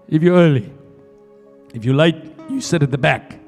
If you're early. If you're late, you sit at the back.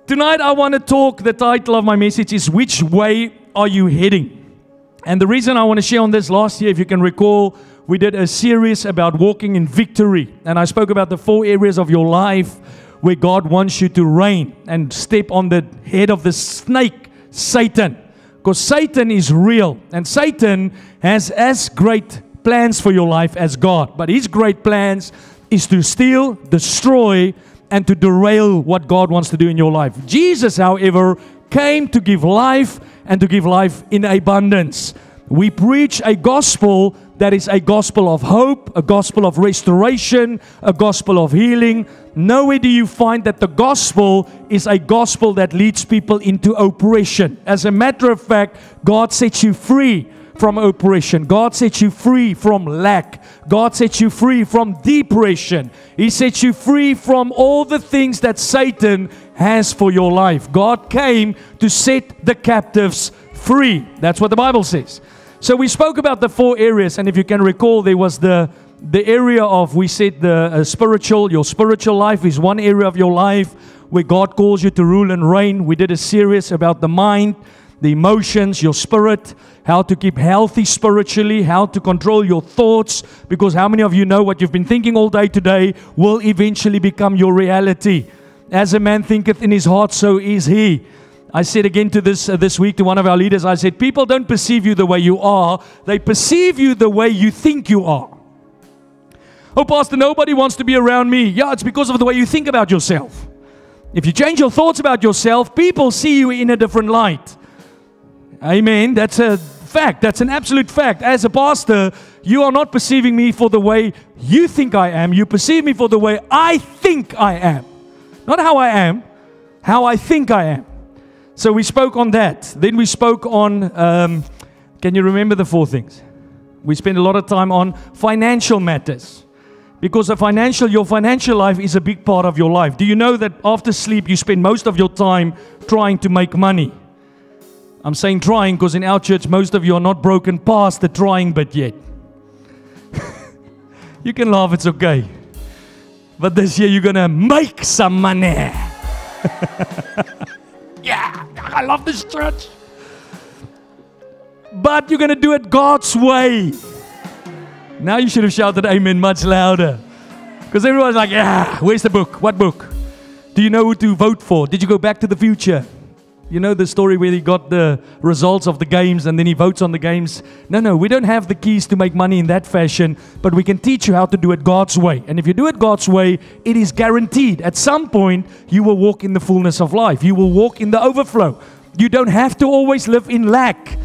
Tonight I want to talk, the title of my message is, Which Way Are You Heading? And the reason I want to share on this, last year, if you can recall, we did a series about walking in victory. And I spoke about the 4 areas of your life where God wants you to reign and step on the head of the snake, Satan. Because Satan is real. And Satan has as great plans for your life as God. But his great plans is to steal, destroy, and to derail what God wants to do in your life. Jesus, however, came to give life and to give life in abundance. We preach a gospel that is a gospel of hope, a gospel of restoration, a gospel of healing. Nowhere do you find that the gospel is a gospel that leads people into oppression. As a matter of fact, God sets you free from oppression. God sets you free from lack. God sets you free from depression. He sets you free from all the things that Satan has for your life. God came to set the captives free. That's what the Bible says. So we spoke about the 4 areas, and if you can recall, there was the area of, we said your spiritual life is one area of your life where God calls you to rule and reign. We did a series about the mind, the emotions, your spirit, how to keep healthy spiritually, how to control your thoughts, because how many of you know what you've been thinking all day today will eventually become your reality? As a man thinketh in his heart, so is he. I said again to this week to one of our leaders, I said, people don't perceive you the way you are, they perceive you the way you think you are. Oh, Pastor, nobody wants to be around me. Yeah, it's because of the way you think about yourself. If you change your thoughts about yourself, people see you in a different light. Amen. That's a fact. That's an absolute fact. As a pastor, you are not perceiving me for the way you think I am. You perceive me for the way I think I am. Not how I am, how I think I am. So we spoke on that. Then we spoke on, can you remember the 4 things? We spent a lot of time on financial matters. Because your financial life is a big part of your life. Do you know that after sleep, you spend most of your time trying to make money? I'm saying trying because in our church, most of you are not broken past the trying bit yet. You can laugh, it's okay. But this year, you're going to make some money. Yeah, I love this church. But you're going to do it God's way. Now you should have shouted amen much louder. Because everyone's like, yeah, where's the book? What book? Do you know who to vote for? Did you go back to the future? You know the story where he got the results of the games and then he votes on the games? No, we don't have the keys to make money in that fashion, but we can teach you how to do it God's way. And if you do it God's way, it is guaranteed. At some point, you will walk in the fullness of life. You will walk in the overflow. You don't have to always live in lack.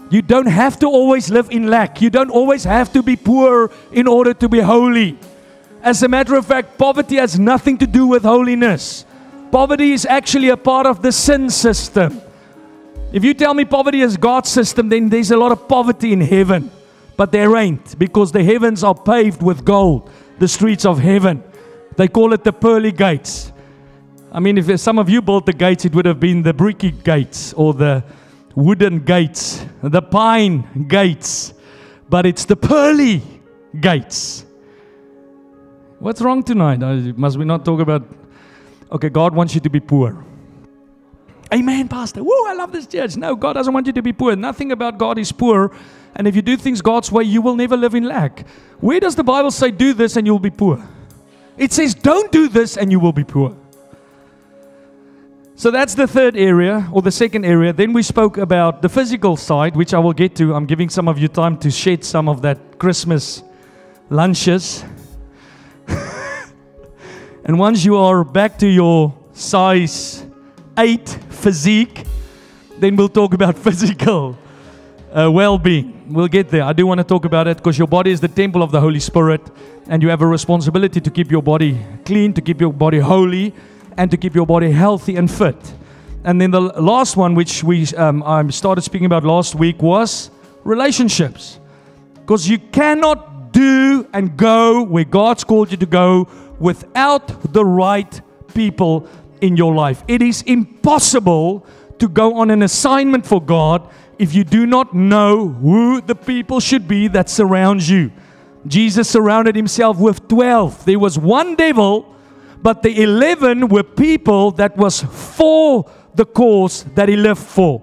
You don't have to always live in lack. You don't always have to be poor in order to be holy. As a matter of fact, poverty has nothing to do with holiness. Poverty is actually a part of the sin system. If you tell me poverty is God's system, then there's a lot of poverty in heaven. But there ain't, because the heavens are paved with gold, the streets of heaven. They call it the pearly gates. I mean, if some of you built the gates, it would have been the bricky gates or the wooden gates, the pine gates. But it's the pearly gates. What's wrong tonight? Must we not talk about... Okay, God wants you to be poor. Amen, Pastor. Woo, I love this church. No, God doesn't want you to be poor. Nothing about God is poor. And if you do things God's way, you will never live in lack. Where does the Bible say, do this and you'll be poor? It says, don't do this and you will be poor. So that's the 3rd area, or the 2nd area. Then we spoke about the physical side, which I will get to. I'm giving some of you time to shed some of that Christmas lunches. And once you are back to your size 8 physique, then we'll talk about physical well-being. We'll get there. I do want to talk about it because your body is the temple of the Holy Spirit, and you have a responsibility to keep your body clean, to keep your body holy, and to keep your body healthy and fit. And then the last one, which I started speaking about last week, was relationships. Because you cannot do and go where God's called you to go without the right people in your life. It is impossible to go on an assignment for God if you do not know who the people should be that surrounds you. Jesus surrounded himself with 12. There was one devil, but the 11 were people that was for the cause that he lived for.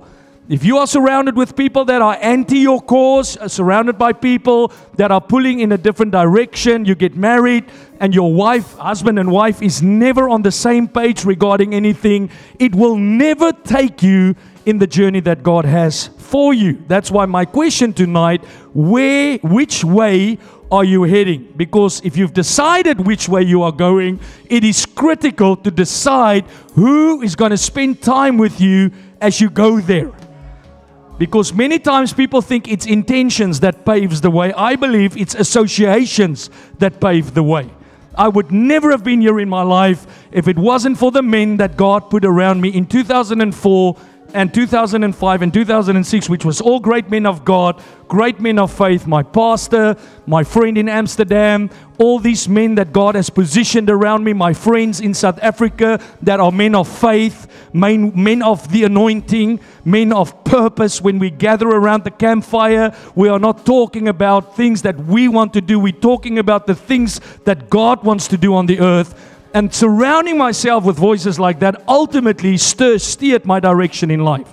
If you are surrounded with people that are anti your cause, surrounded by people that are pulling in a different direction, you get married and your wife, husband and wife, is never on the same page regarding anything, it will never take you in the journey that God has for you. That's why my question tonight, which way are you heading? Because if you've decided which way you are going, it is critical to decide who is going to spend time with you as you go there. Because many times people think it's intentions that paves the way. I believe it's associations that pave the way. I would never have been here in my life if it wasn't for the men that God put around me in 2004 and 2005 and 2006, which was all great men of God, great men of faith, my pastor, my friend in Amsterdam, all these men that God has positioned around me, my friends in South Africa that are men of faith, men of the anointing, men of purpose. When we gather around the campfire, we are not talking about things that we want to do. We're talking about the things that God wants to do on the earth. And surrounding myself with voices like that ultimately steered my direction in life.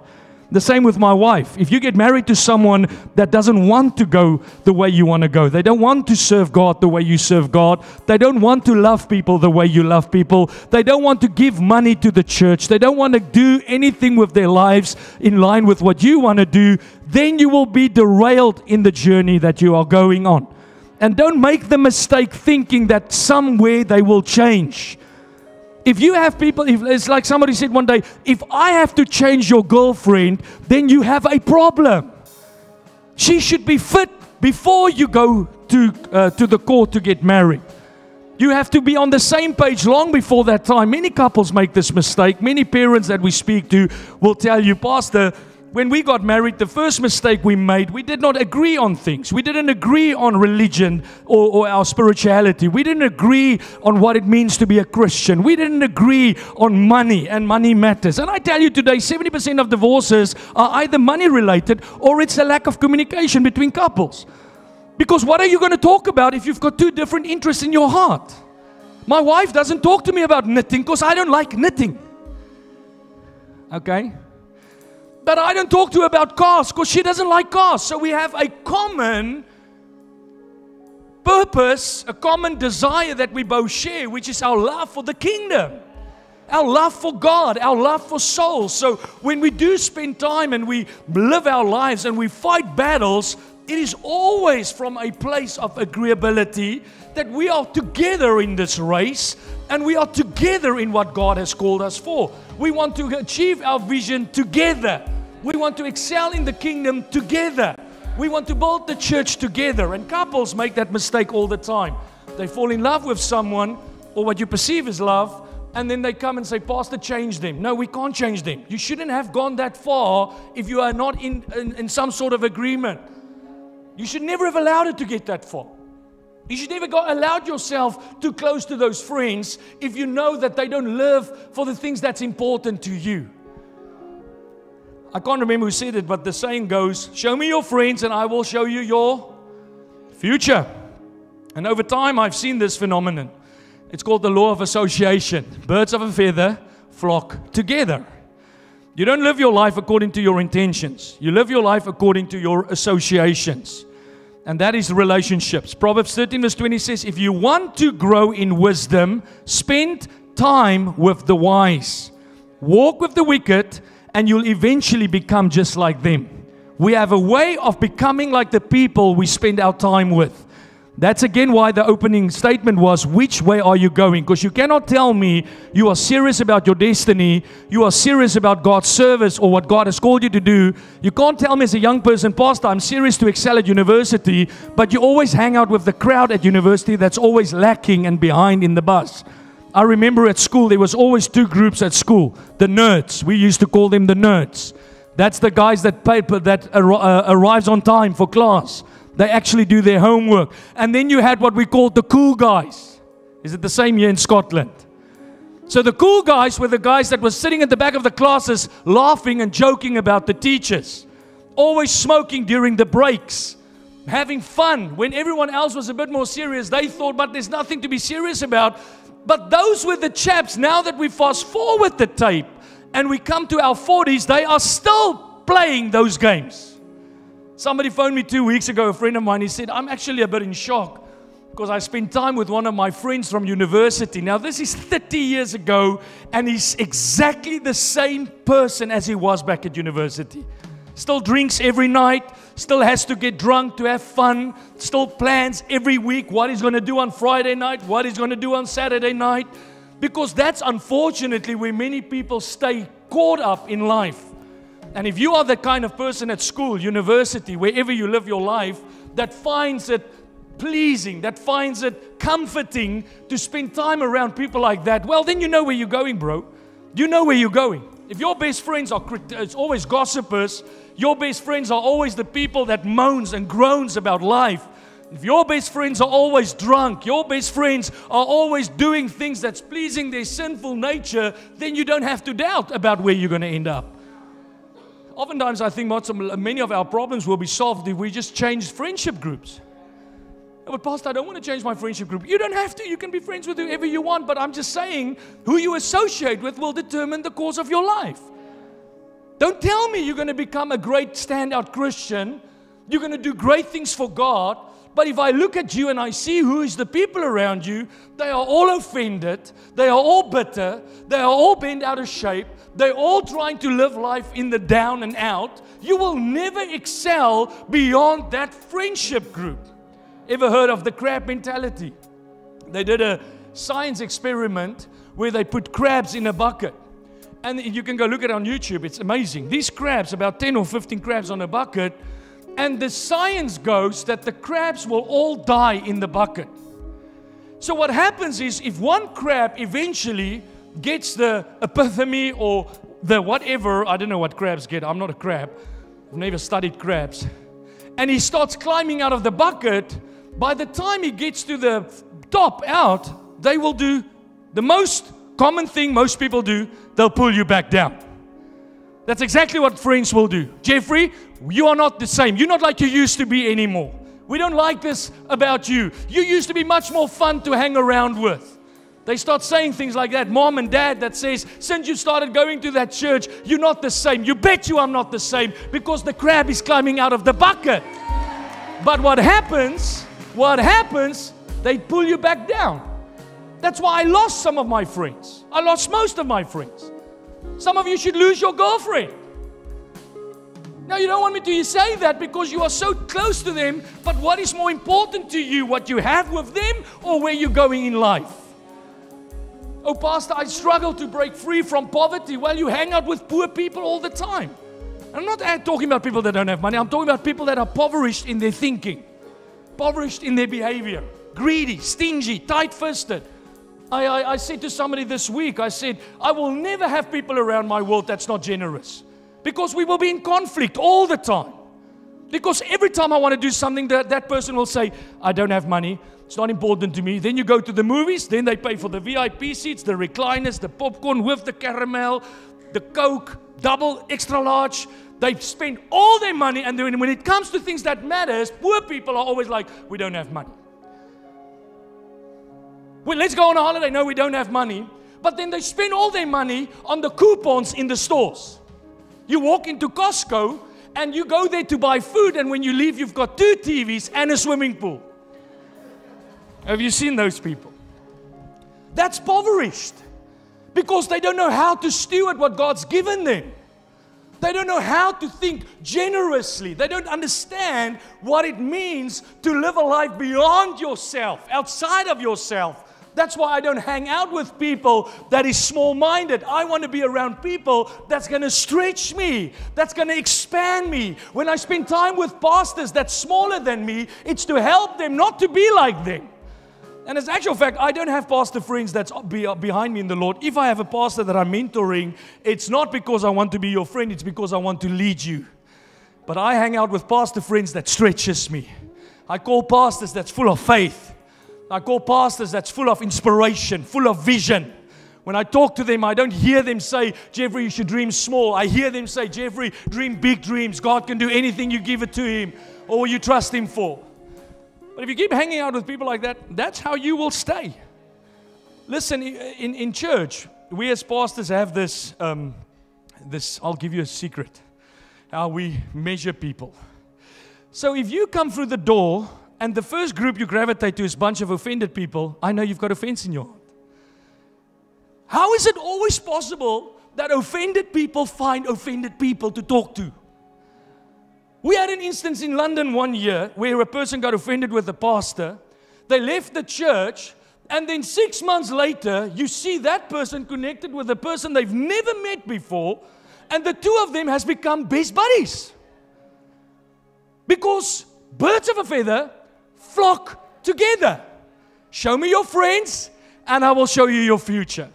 The same with my wife. If you get married to someone that doesn't want to go the way you want to go, they don't want to serve God the way you serve God, they don't want to love people the way you love people, they don't want to give money to the church, they don't want to do anything with their lives in line with what you want to do, then you will be derailed in the journey that you are going on. And don't make the mistake thinking that somewhere they will change. If you have people, it's like somebody said one day, if I have to change your girlfriend, then you have a problem. She should be fit before you go to the court to get married. You have to be on the same page long before that time. Many couples make this mistake. Many parents that we speak to will tell you, Pastor, when we got married, the first mistake we made, we did not agree on things. We didn't agree on religion or our spirituality. We didn't agree on what it means to be a Christian. We didn't agree on money and money matters. And I tell you today, 70% of divorces are either money related or it's a lack of communication between couples. Because what are you going to talk about if you've got two different interests in your heart? My wife doesn't talk to me about knitting because I don't like knitting. Okay? But I don't talk to her about cars because she doesn't like cars. So we have a common purpose, a common desire that we both share, which is our love for the kingdom, our love for God, our love for souls. So when we do spend time and we live our lives and we fight battles, it is always from a place of agreeability that we are together in this race and we are together in what God has called us for. We want to achieve our vision together. We want to excel in the kingdom together. We want to build the church together. And couples make that mistake all the time. They fall in love with someone or what you perceive as love, and then they come and say, Pastor, change them. No, we can't change them. You shouldn't have gone that far if you are not in some sort of agreement. You should never have allowed it to get that far. You should never allowed yourself too close to those friends if you know that they don't live for the things that's important to you. I can't remember who said it, but the saying goes, show me your friends and I will show you your future. And over time, I've seen this phenomenon. It's called the law of association. Birds of a feather flock together. You don't live your life according to your intentions. You live your life according to your associations. And that is relationships. Proverbs 13 verse 20 says, if you want to grow in wisdom, spend time with the wise. Walk with the wicked, and you'll eventually become just like them. We have a way of becoming like the people we spend our time with. That's again why the opening statement was, which way are you going? Because you cannot tell me you are serious about your destiny, you are serious about God's service or what God has called you to do. You can't tell me as a young person, Pastor, I'm serious to excel at university, but you always hang out with the crowd at university that's always lacking and behind in the bus. I remember at school, there was always two groups at school. The nerds, we used to call them the nerds. That's the guys that arrives on time for class. They actually do their homework. And then you had what we called the cool guys. Is it the same here in Scotland? So the cool guys were the guys that were sitting at the back of the classes laughing and joking about the teachers. Always smoking during the breaks. having fun. When everyone else was a bit more serious, they thought, but there's nothing to be serious about. But those were the chaps. Now that we fast forward the tape and we come to our 40s, they are still playing those games. Somebody phoned me 2 weeks ago, a friend of mine. He said, I'm actually a bit in shock because I spent time with one of my friends from university. Now, this is 30 years ago, and he's exactly the same person as he was back at university. Still drinks every night, still has to get drunk to have fun, still plans every week what he's going to do on Friday night, what he's going to do on Saturday night. Because that's unfortunately where many people stay caught up in life. And if you are the kind of person at school, university, wherever you live your life, that finds it pleasing, that finds it comforting to spend time around people like that, well, then you know where you're going, bro. You know where you're going. If your best friends are it's always gossipers, your best friends are always the people that moans and groans about life. If your best friends are always drunk, your best friends are always doing things that's pleasing their sinful nature, then you don't have to doubt about where you're going to end up. Oftentimes, I think many of our problems will be solved if we just change friendship groups. But Pastor, I don't want to change my friendship group. You don't have to. You can be friends with whoever you want. But I'm just saying, who you associate with will determine the course of your life. Don't tell me you're going to become a great standout Christian. You're going to do great things for God. But if I look at you and I see who is the people around you, they are all offended. They are all bitter. They are all bent out of shape. They're all trying to live life in the down and out. You will never excel beyond that friendship group. Ever heard of the crab mentality? They did a science experiment where they put crabs in a bucket. And you can go look at it on YouTube. It's amazing. These crabs, about 10 or 15 crabs on a bucket. And the science goes that the crabs will all die in the bucket. So what happens is if one crab eventually gets the epiphany or the whatever, I don't know what crabs get. I'm not a crab. I've never studied crabs. And he starts climbing out of the bucket. By the time he gets to the top out, they will do the most common thing most people do. They'll pull you back down. That's exactly what friends will do. Jeffrey, you are not the same. You're not like you used to be anymore. We don't like this about you. You used to be much more fun to hang around with. They start saying things like that. Mom and dad that says, since you started going to that church, you're not the same. You bet you I'm not the same because the crab is climbing out of the bucket. But what happens, they pull you back down. That's why I lost some of my friends. I lost most of my friends. Some of you should lose your girlfriend. Now, you don't want me to say that because you are so close to them, but what is more important to you, what you have with them or where you're going in life? Oh, Pastor, I struggle to break free from poverty. Well, you hang out with poor people all the time. I'm not talking about people that don't have money. I'm talking about people that are impoverished in their thinking, impoverished in their behavior, greedy, stingy, tight-fisted. I said to somebody this week, I said, I will never have people around my world that's not generous. Because we will be in conflict all the time. Because every time I want to do something, that person will say, I don't have money. It's not important to me. Then you go to the movies. Then they pay for the VIP seats, the recliners, the popcorn with the caramel, the Coke, double, extra large. They spend all their money. And then when it comes to things that matters, poor people are always like, we don't have money. Well, let's go on a holiday. No, we don't have money. But then they spend all their money on the coupons in the stores. You walk into Costco and you go there to buy food, and when you leave, you've got 2 TVs and a swimming pool. Have you seen those people? That's impoverished because they don't know how to steward what God's given them. They don't know how to think generously. They don't understand what it means to live a life beyond yourself, outside of yourself. That's why I don't hang out with people that is small-minded. I want to be around people that's going to stretch me, that's going to expand me. When I spend time with pastors that's smaller than me, it's to help them, not to be like them. And as a actual fact, I don't have pastor friends that's behind me in the Lord. If I have a pastor that I'm mentoring, it's not because I want to be your friend, it's because I want to lead you. But I hang out with pastor friends that stretches me. I call pastors that's full of faith. I call pastors that's full of inspiration, full of vision. When I talk to them, I don't hear them say, Jeffrey, you should dream small. I hear them say, Jeffrey, dream big dreams. God can do anything you give it to Him. Or will you trust Him for? But if you keep hanging out with people like that, that's how you will stay. Listen, in church, we as pastors have this, I'll give you a secret, how we measure people. So if you come through the door and the first group you gravitate to is a bunch of offended people, I know you've got offense in your heart. How is it always possible that offended people find offended people to talk to? We had an instance in London one year where a person got offended with the pastor. They left the church, and then 6 months later, you see that person connected with a person they've never met before, and the two of them has become best buddies. Because birds of a feather flock together. Show me your friends, and I will show you your future.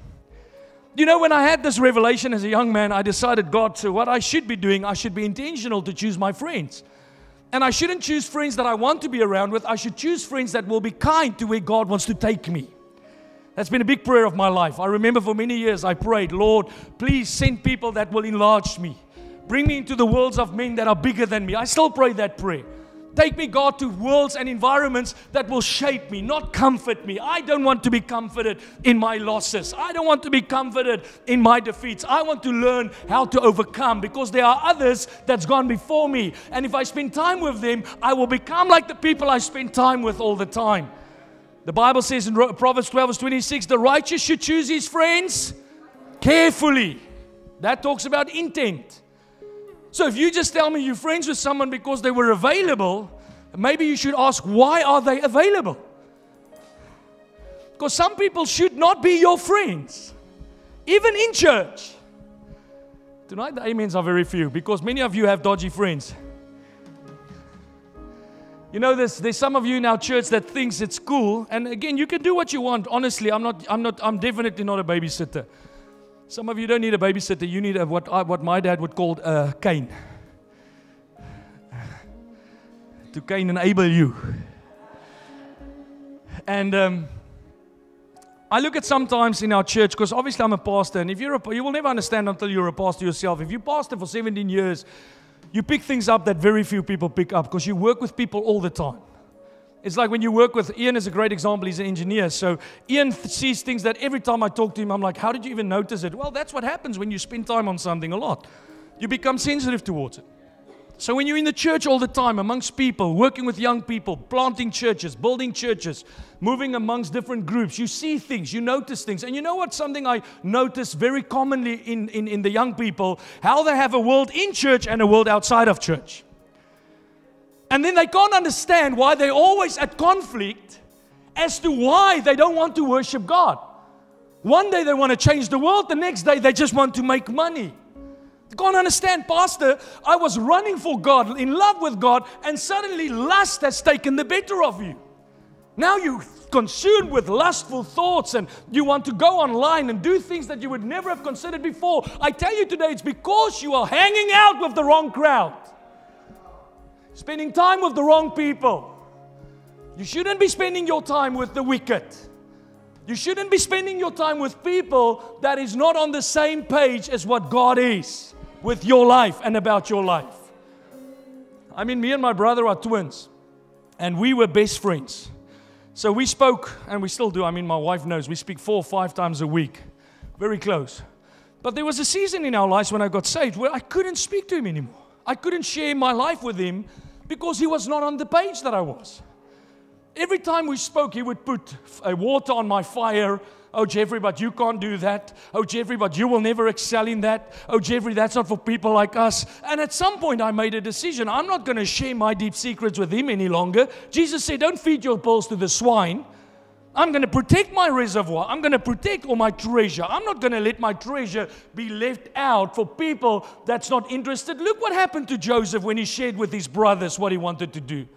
You know, when I had this revelation as a young man, I decided, God, so what I should be doing, I should be intentional to choose my friends. And I shouldn't choose friends that I want to be around with. I should choose friends that will be kind to where God wants to take me. That's been a big prayer of my life. I remember for many years I prayed, Lord, please send people that will enlarge me. Bring me into the worlds of men that are bigger than me. I still pray that prayer. Take me, God, to worlds and environments that will shape me, not comfort me. I don't want to be comforted in my losses. I don't want to be comforted in my defeats. I want to learn how to overcome, because there are others that's gone before me. And if I spend time with them, I will become like the people I spend time with all the time. The Bible says in Proverbs 12:26, the righteous should choose his friends carefully. That talks about intent. So if you just tell me you're friends with someone because they were available, maybe you should ask, why are they available? Because some people should not be your friends, even in church. Tonight the amens are very few, because many of you have dodgy friends. You know, there's some of you in our church that thinks it's cool, and again, you can do what you want. Honestly, I'm definitely not a babysitter. Some of you don't need a babysitter. You need what my dad would call a cane. To cane enable you. And I look at sometimes in our church, because obviously I'm a pastor, and if you will never understand until you're a pastor yourself. If you pastor for 17 years, you pick things up that very few people pick up, because you work with people all the time. It's like when you work with Ian, is a great example. He's an engineer. So Ian sees things that every time I talk to him, I'm like, how did you even notice it? Well, that's what happens when you spend time on something a lot. You become sensitive towards it. So when you're in the church all the time, amongst people, working with young people, planting churches, building churches, moving amongst different groups, you see things, you notice things. And you know what? Something I notice very commonly in the young people, how they have a world in church and a world outside of church. And then they can't understand why they're always at conflict as to why they don't want to worship God. One day they want to change the world, the next day they just want to make money. They can't understand, Pastor, I was running for God, in love with God, and suddenly lust has taken the better of you. Now you're consumed with lustful thoughts, and you want to go online and do things that you would never have considered before. I tell you today, it's because you are hanging out with the wrong crowd. Spending time with the wrong people. You shouldn't be spending your time with the wicked. You shouldn't be spending your time with people that is not on the same page as what God is with your life and about your life. I mean, me and my brother are twins, and we were best friends. So we spoke, and we still do. I mean, my wife knows, we speak 4 or 5 times a week. Very close. But there was a season in our lives when I got saved where I couldn't speak to him anymore. I couldn't share my life with him because he was not on the page that I was. Every time we spoke, he would put water on my fire. Oh, Jeffrey, but you can't do that. Oh, Jeffrey, but you will never excel in that. Oh, Jeffrey, that's not for people like us. And at some point, I made a decision. I'm not going to share my deep secrets with him any longer. Jesus said, don't feed your pearls to the swine. I'm going to protect my reservoir. I'm going to protect all my treasure. I'm not going to let my treasure be left out for people that's not interested. Look what happened to Joseph when he shared with his brothers what he wanted to do.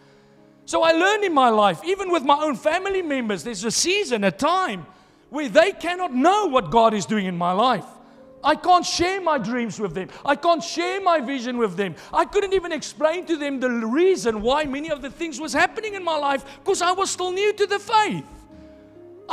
So I learned in my life, even with my own family members, there's a season, a time where they cannot know what God is doing in my life. I can't share my dreams with them. I can't share my vision with them. I couldn't even explain to them the reason why many of the things was happening in my life, because I was still new to the faith.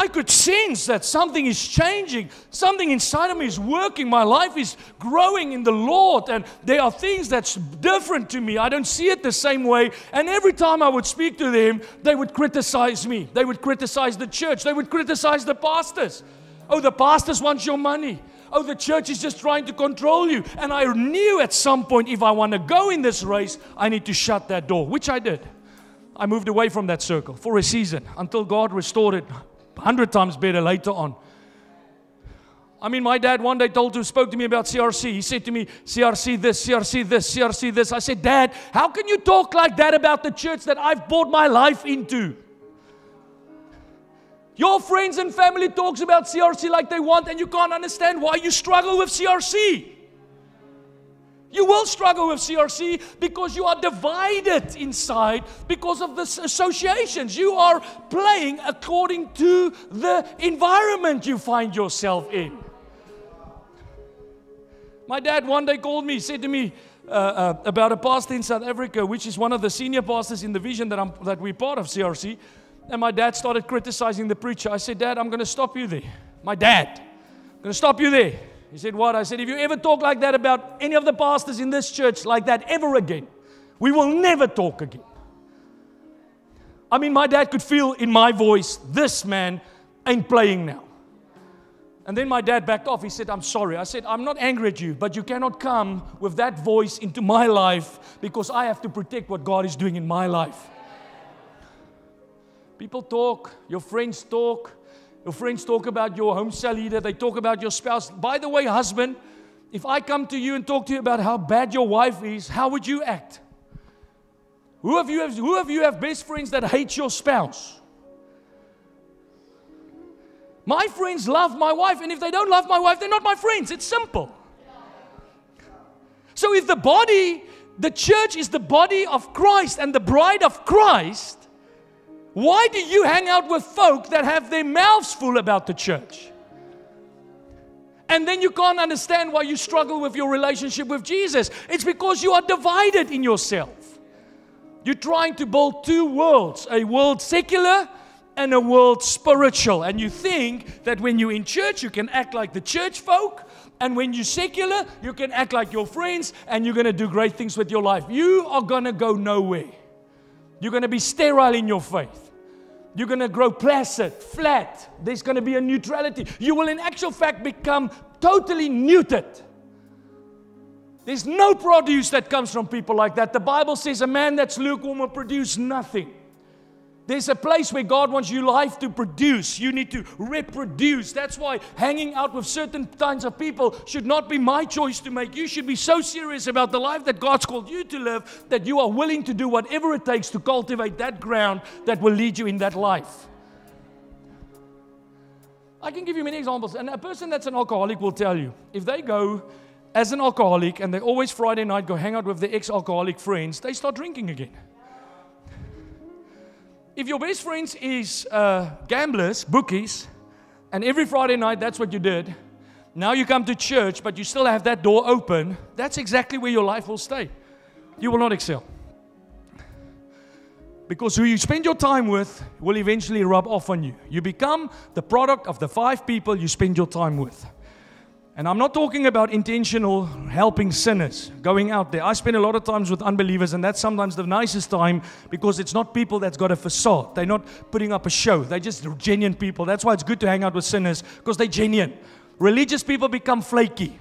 I could sense that something is changing. Something inside of me is working. My life is growing in the Lord. And there are things that's different to me. I don't see it the same way. And every time I would speak to them, they would criticize me. They would criticize the church. They would criticize the pastors. Oh, the pastors want your money. Oh, the church is just trying to control you. And I knew at some point, if I want to go in this race, I need to shut that door, which I did. I moved away from that circle for a season until God restored it 100 times better later on. I mean, my dad one day spoke to me about CRC. He said to me, CRC this, CRC this, CRC this. I said, Dad, how can you talk like that about the church that I've poured my life into? Your friends and family talks about CRC like they want, and you can't understand why you struggle with CRC. You will struggle with CRC because you are divided inside because of the associations. You are playing according to the environment you find yourself in. My dad one day called me, said to me about a pastor in South Africa, which is one of the senior pastors in the vision that we're part of CRC. And my dad started criticizing the preacher. I said, Dad, I'm going to stop you there. My dad, I'm going to stop you there. He said, what? I said, if you ever talk like that about any of the pastors in this church like that ever again, we will never talk again. I mean, my dad could feel in my voice, this man ain't playing now. And then my dad backed off. He said, I'm sorry. I said, I'm not angry at you, but you cannot come with that voice into my life because I have to protect what God is doing in my life. People talk, your friends talk. Your friends talk about your home cell leader. They talk about your spouse. By the way, husband, if I come to you and talk to you about how bad your wife is, how would you act? Who of you have best friends that hate your spouse? My friends love my wife, and if they don't love my wife, they're not my friends. It's simple. So if the church is the body of Christ and the bride of Christ, why do you hang out with folk that have their mouths full about the church? And then you can't understand why you struggle with your relationship with Jesus. It's because you are divided in yourself. You're trying to build two worlds, a world secular and a world spiritual. And you think that when you're in church, you can act like the church folk. And when you're secular, you can act like your friends and you're going to do great things with your life. You are going to go nowhere. You're going to be sterile in your faith. You're going to grow placid, flat. There's going to be a neutrality. You will in actual fact become totally neutered. There's no produce that comes from people like that. The Bible says a man that's lukewarm will produce nothing. There's a place where God wants your life to produce. You need to reproduce. That's why hanging out with certain kinds of people should not be my choice to make. You should be so serious about the life that God's called you to live that you are willing to do whatever it takes to cultivate that ground that will lead you in that life. I can give you many examples. And a person that's an alcoholic will tell you, if they go as an alcoholic and they always Friday night go hang out with their ex-alcoholic friends, they start drinking again. If your best friends is gamblers, bookies, and every Friday night that's what you did, now you come to church but you still have that door open, that's exactly where your life will stay. You will not excel. Because who you spend your time with will eventually rub off on you. You become the product of the 5 people you spend your time with. And I'm not talking about intentional helping sinners, going out there. I spend a lot of times with unbelievers, and that's sometimes the nicest time because it's not people that's got a facade. They're not putting up a show. They're just genuine people. That's why it's good to hang out with sinners, because they're genuine. Religious people become flaky.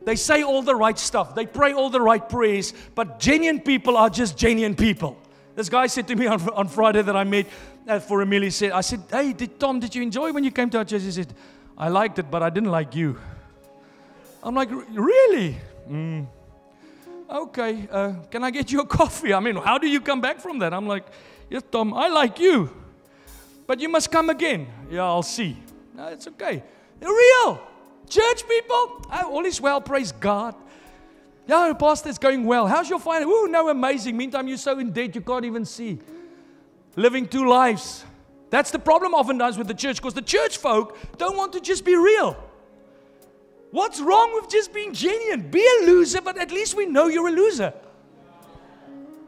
They say all the right stuff. They pray all the right prayers, but genuine people are just genuine people. This guy said to me on Friday that I met for a meal, I said, hey, Tom, did you enjoy when you came to our church? He said, I liked it, but I didn't like you. I'm like, really? Okay, can I get you a coffee? I mean, how do you come back from that? I'm like, yes, Tom, I like you, but you must come again. Yeah, I'll see. No, it's okay. They're real. Church people, all is well, praise God. Yeah, the pastor, it's going well. How's your finance? Ooh, no, amazing. Meantime, you're so in debt, you can't even see. Living 2 lives. That's the problem oftentimes with the church, because the church folk don't want to just be real. What's wrong with just being genuine? Be a loser, but at least we know you're a loser.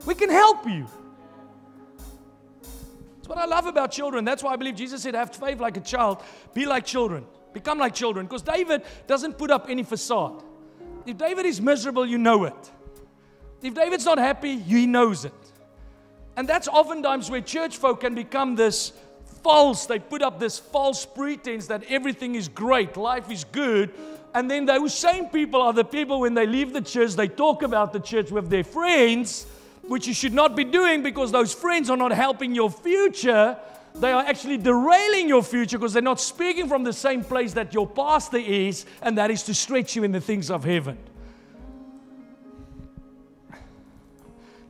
We can help you. That's what I love about children. That's why I believe Jesus said, have faith like a child. Be like children. Become like children. Because David doesn't put up any facade. If David is miserable, you know it. If David's not happy, he knows it. And that's oftentimes where church folk can become this false. They put up this false pretense that everything is great, life is good. And then those same people are the people when they leave the church, they talk about the church with their friends, which you should not be doing because those friends are not helping your future. They are actually derailing your future because they're not speaking from the same place that your pastor is, and that is to stretch you in the things of heaven.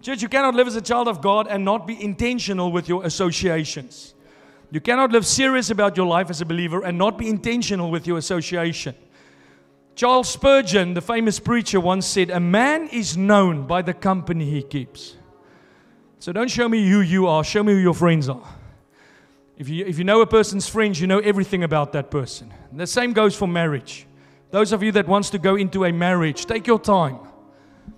Church, you cannot live as a child of God and not be intentional with your associations. You cannot live serious about your life as a believer and not be intentional with your association. Charles Spurgeon, the famous preacher, once said, a man is known by the company he keeps. So don't show me who you are, show me who your friends are. If you know a person's friends, you know everything about that person. And the same goes for marriage. Those of you that wants to go into a marriage, take your time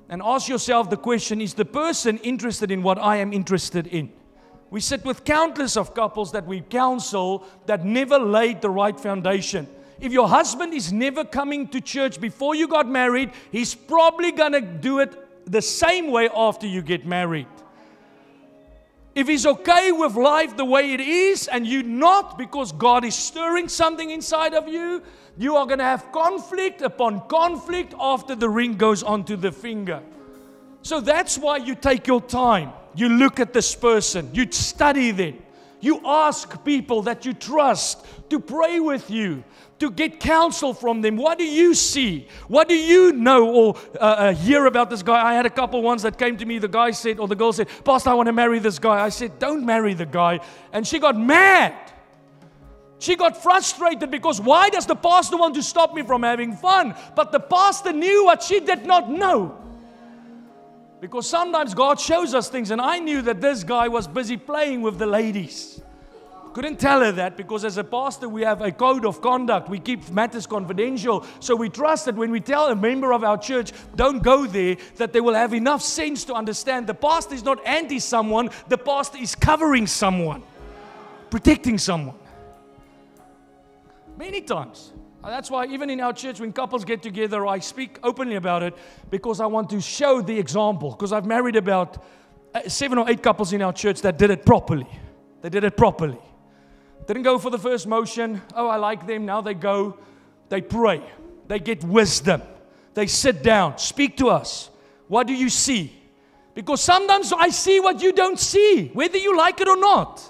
and ask yourself the question, is the person interested in what I am interested in? We sit with countless of couples that we counsel that never laid the right foundation. If your husband is never coming to church before you got married, he's probably going to do it the same way after you get married. If he's okay with life the way it is and you're not, because God is stirring something inside of you, you are going to have conflict upon conflict after the ring goes onto the finger. So that's why you take your time. You look at this person. You study them. You ask people that you trust to pray with you, to get counsel from them. What do you see? What do you know or hear about this guy? I had a couple ones that came to me. The guy said, or the girl said, Pastor, I want to marry this guy. I said, don't marry the guy. And she got mad. She got frustrated because why does the pastor want to stop me from having fun? But the pastor knew what she did not know. Because sometimes God shows us things, and I knew that this guy was busy playing with the ladies. Couldn't tell her that because as a pastor we have a code of conduct. We keep matters confidential. So we trust that when we tell a member of our church, don't go there, that they will have enough sense to understand the pastor is not anti someone, the pastor is covering someone, protecting someone. Many times. That's why even in our church, when couples get together, I speak openly about it because I want to show the example. Because I've married about 7 or 8 couples in our church that did it properly. They did it properly. Didn't go for the first motion. Oh, I like them. Now they go. They pray. They get wisdom. They sit down. Speak to us. What do you see? Because sometimes I see what you don't see, whether you like it or not.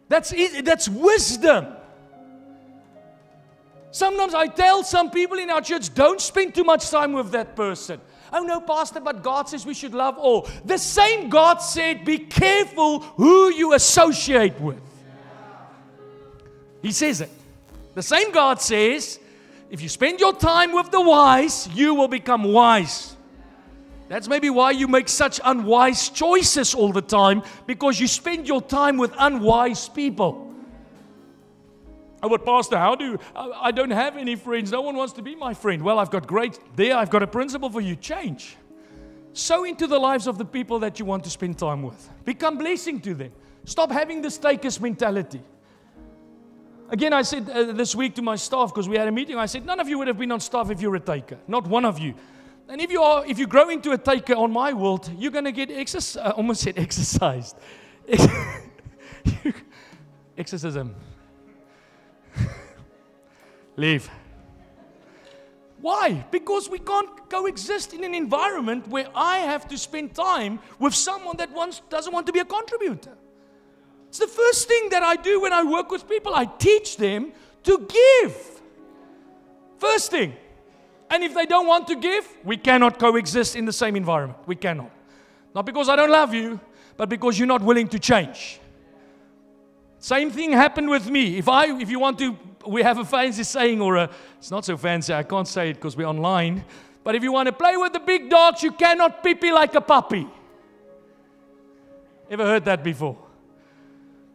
That's wisdom. Sometimes I tell some people in our church, don't spend too much time with that person. Oh no, Pastor, but God says we should love all. The same God said, be careful who you associate with. He says it. The same God says, if you spend your time with the wise, you will become wise. That's maybe why you make such unwise choices all the time, because you spend your time with unwise people. Oh, but Pastor, I don't have any friends. No one wants to be my friend. Well, I've got a principle for you. Change. Sow into the lives of the people that you want to spend time with. Become blessing to them. Stop having this takers mentality. Again, I said this week to my staff, because we had a meeting, I said, none of you would have been on staff if you're a taker. Not one of you. And if you grow into a taker on my world, you're going to get almost said exercised. Exorcism. Leave. Why? Because we can't coexist in an environment where I have to spend time with someone that doesn't want to be a contributor. It's the first thing that I do when I work with people. I teach them to give. First thing. And if they don't want to give, we cannot coexist in the same environment. We cannot. Not because I don't love you, but because you're not willing to change. Same thing happened with me. If you want to, we have a fancy saying, it's not so fancy, I can't say it because we're online. But if you want to play with the big dogs, you cannot pee-pee like a puppy. Ever heard that before?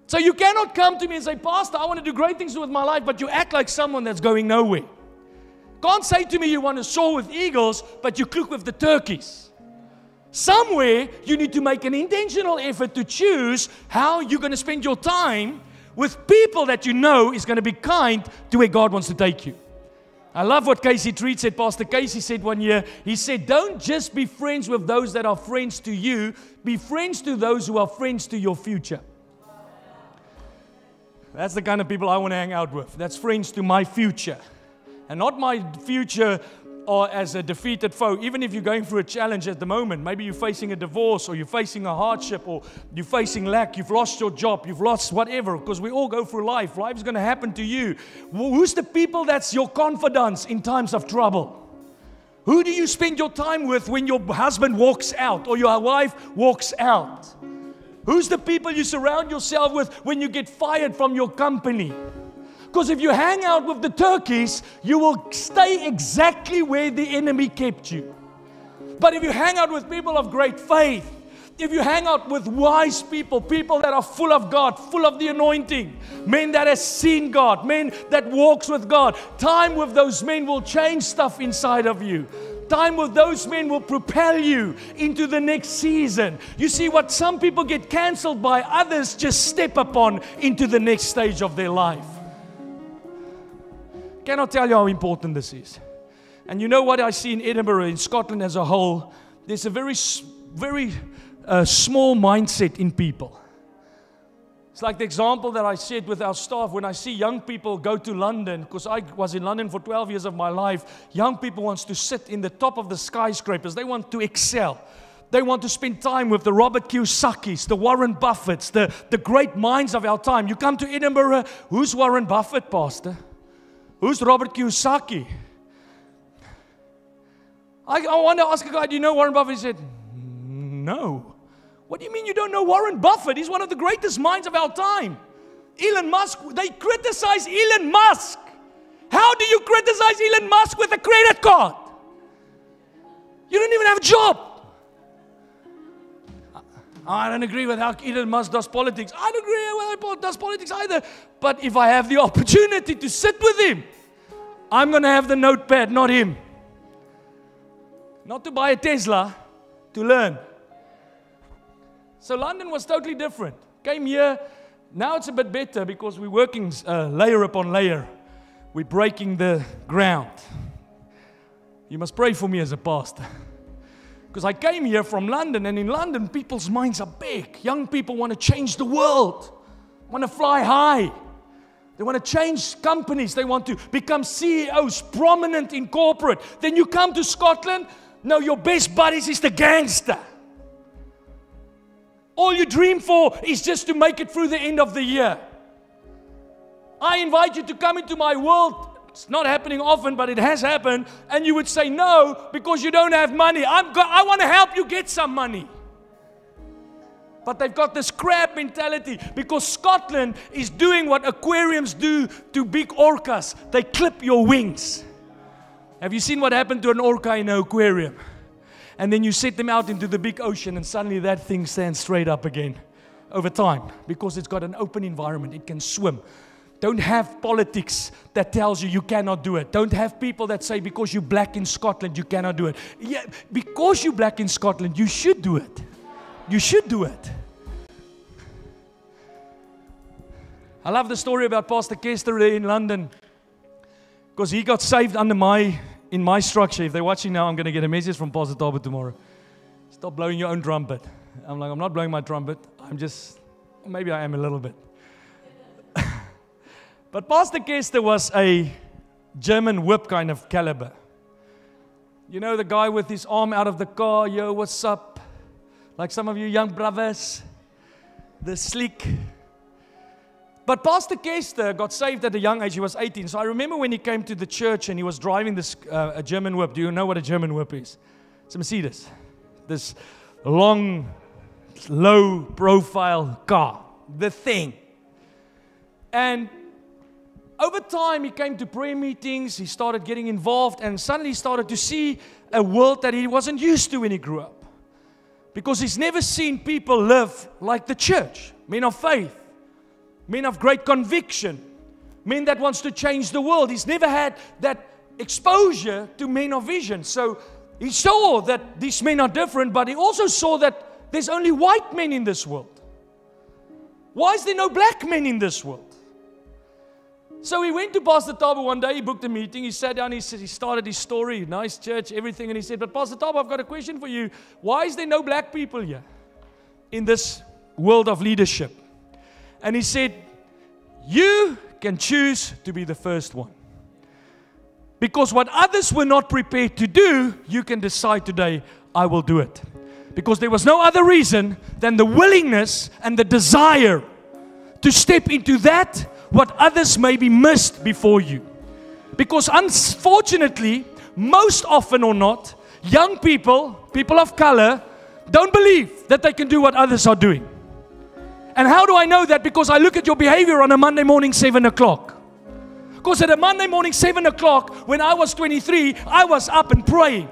So you cannot come to me and say, Pastor, I want to do great things with my life, but you act like someone that's going nowhere. Can't say to me you want to soar with eagles, but you cook with the turkeys. Somewhere you need to make an intentional effort to choose how you're going to spend your time with people that you know is going to be kind to where God wants to take you. I love what Casey Treat said. Pastor Casey said one year, he said, don't just be friends with those that are friends to you, be friends to those who are friends to your future. That's the kind of people I want to hang out with. That's friends to my future. And not my future or as a defeated foe. Even if you're going through a challenge at the moment, maybe you're facing a divorce or you're facing a hardship or you're facing lack, you've lost your job, you've lost whatever, because we all go through life. Life's going to happen to you. Who's the people that's your confidants in times of trouble? Who do you spend your time with when your husband walks out or your wife walks out? Who's the people you surround yourself with when you get fired from your company? Because if you hang out with the turkeys, you will stay exactly where the enemy kept you. But if you hang out with people of great faith, if you hang out with wise people, people that are full of God, full of the anointing, men that have seen God, men that walks with God, time with those men will change stuff inside of you. Time with those men will propel you into the next season. You see, what some people get canceled by, others just step upon into the next stage of their life. Cannot tell you how important this is. And you know what I see in Edinburgh, in Scotland as a whole, there's a very small mindset in people. It's like the example that I said with our staff. When I see young people go to London, because I was in London for 12 years of my life, young people want to sit in the top of the skyscrapers. They want to excel. They want to spend time with the Robert Kiyosaki's, the Warren Buffetts, the great minds of our time. You come to Edinburgh, who's Warren Buffett, Pastor? Who's Robert Kiyosaki? I want to ask a guy, do you know Warren Buffett? He said, no. What do you mean you don't know Warren Buffett? He's one of the greatest minds of our time. Elon Musk, they criticize Elon Musk. How do you criticize Elon Musk with a credit card? You don't even have a job. I don't agree with how Elon Musk does politics. I don't agree with how he does politics either. But if I have the opportunity to sit with him, I'm going to have the notepad, not him. Not to buy a Tesla, to learn. So London was totally different. Came here. Now it's a bit better because we're working layer upon layer. We're breaking the ground. You must pray for me as a pastor. Because I came here from London, and in London, people's minds are big. Young people want to change the world, want to fly high. They want to change companies. They want to become CEOs, prominent in corporate. Then you come to Scotland, no, your best buddies is the gangster. All you dream for is just to make it through the end of the year. I invite you to come into my world. It's not happening often, but it has happened. And you would say no because you don't have money. I want to help you get some money. But they've got this crab mentality because Scotland is doing what aquariums do to big orcas. They clip your wings. Have you seen what happened to an orca in an aquarium? And then you set them out into the big ocean and suddenly that thing stands straight up again over time because it's got an open environment. It can swim. Don't have politics that tells you you cannot do it. Don't have people that say because you're black in Scotland, you cannot do it. Yeah, because you're black in Scotland, you should do it. You should do it. I love the story about Pastor Kester in London because he got saved in my structure. If they're watching now, I'm going to get a message from Pastor Tabo tomorrow. Stop blowing your own trumpet. I'm like, I'm not blowing my trumpet. Maybe I am a little bit. But Pastor Kester was a German whip kind of caliber. You know, the guy with his arm out of the car, yo, what's up? Like some of you young brothers, the sleek. But Pastor Kester got saved at a young age. He was 18. So I remember when he came to the church and he was driving this a German whip. Do you know what a German whip is? It's a Mercedes. This long, low-profile car. The thing. And over time, he came to prayer meetings, he started getting involved, and suddenly he started to see a world that he wasn't used to when he grew up. Because he's never seen people live like the church. Men of faith, men of great conviction, men that wants to change the world. He's never had that exposure to men of vision. So He saw that these men are different, but he also saw that there's only white men in this world. Why is there no black men in this world? So he went to Pastor Tabo one day, he booked a meeting, he sat down, he started his story, nice church, everything, and he said, but Pastor Tabo, I've got a question for you. Why is there no black people here in this world of leadership? And he said, you can choose to be the first one. Because what others were not prepared to do, you can decide today, I will do it. Because there was no other reason than the willingness and the desire to step into that what others maybe missed before you. Because unfortunately, most often or not, young people, people of color, don't believe that they can do what others are doing. And how do I know that? Because I look at your behavior on a Monday morning, 7 o'clock. Because at a Monday morning, 7 o'clock, when I was 23, I was up and praying.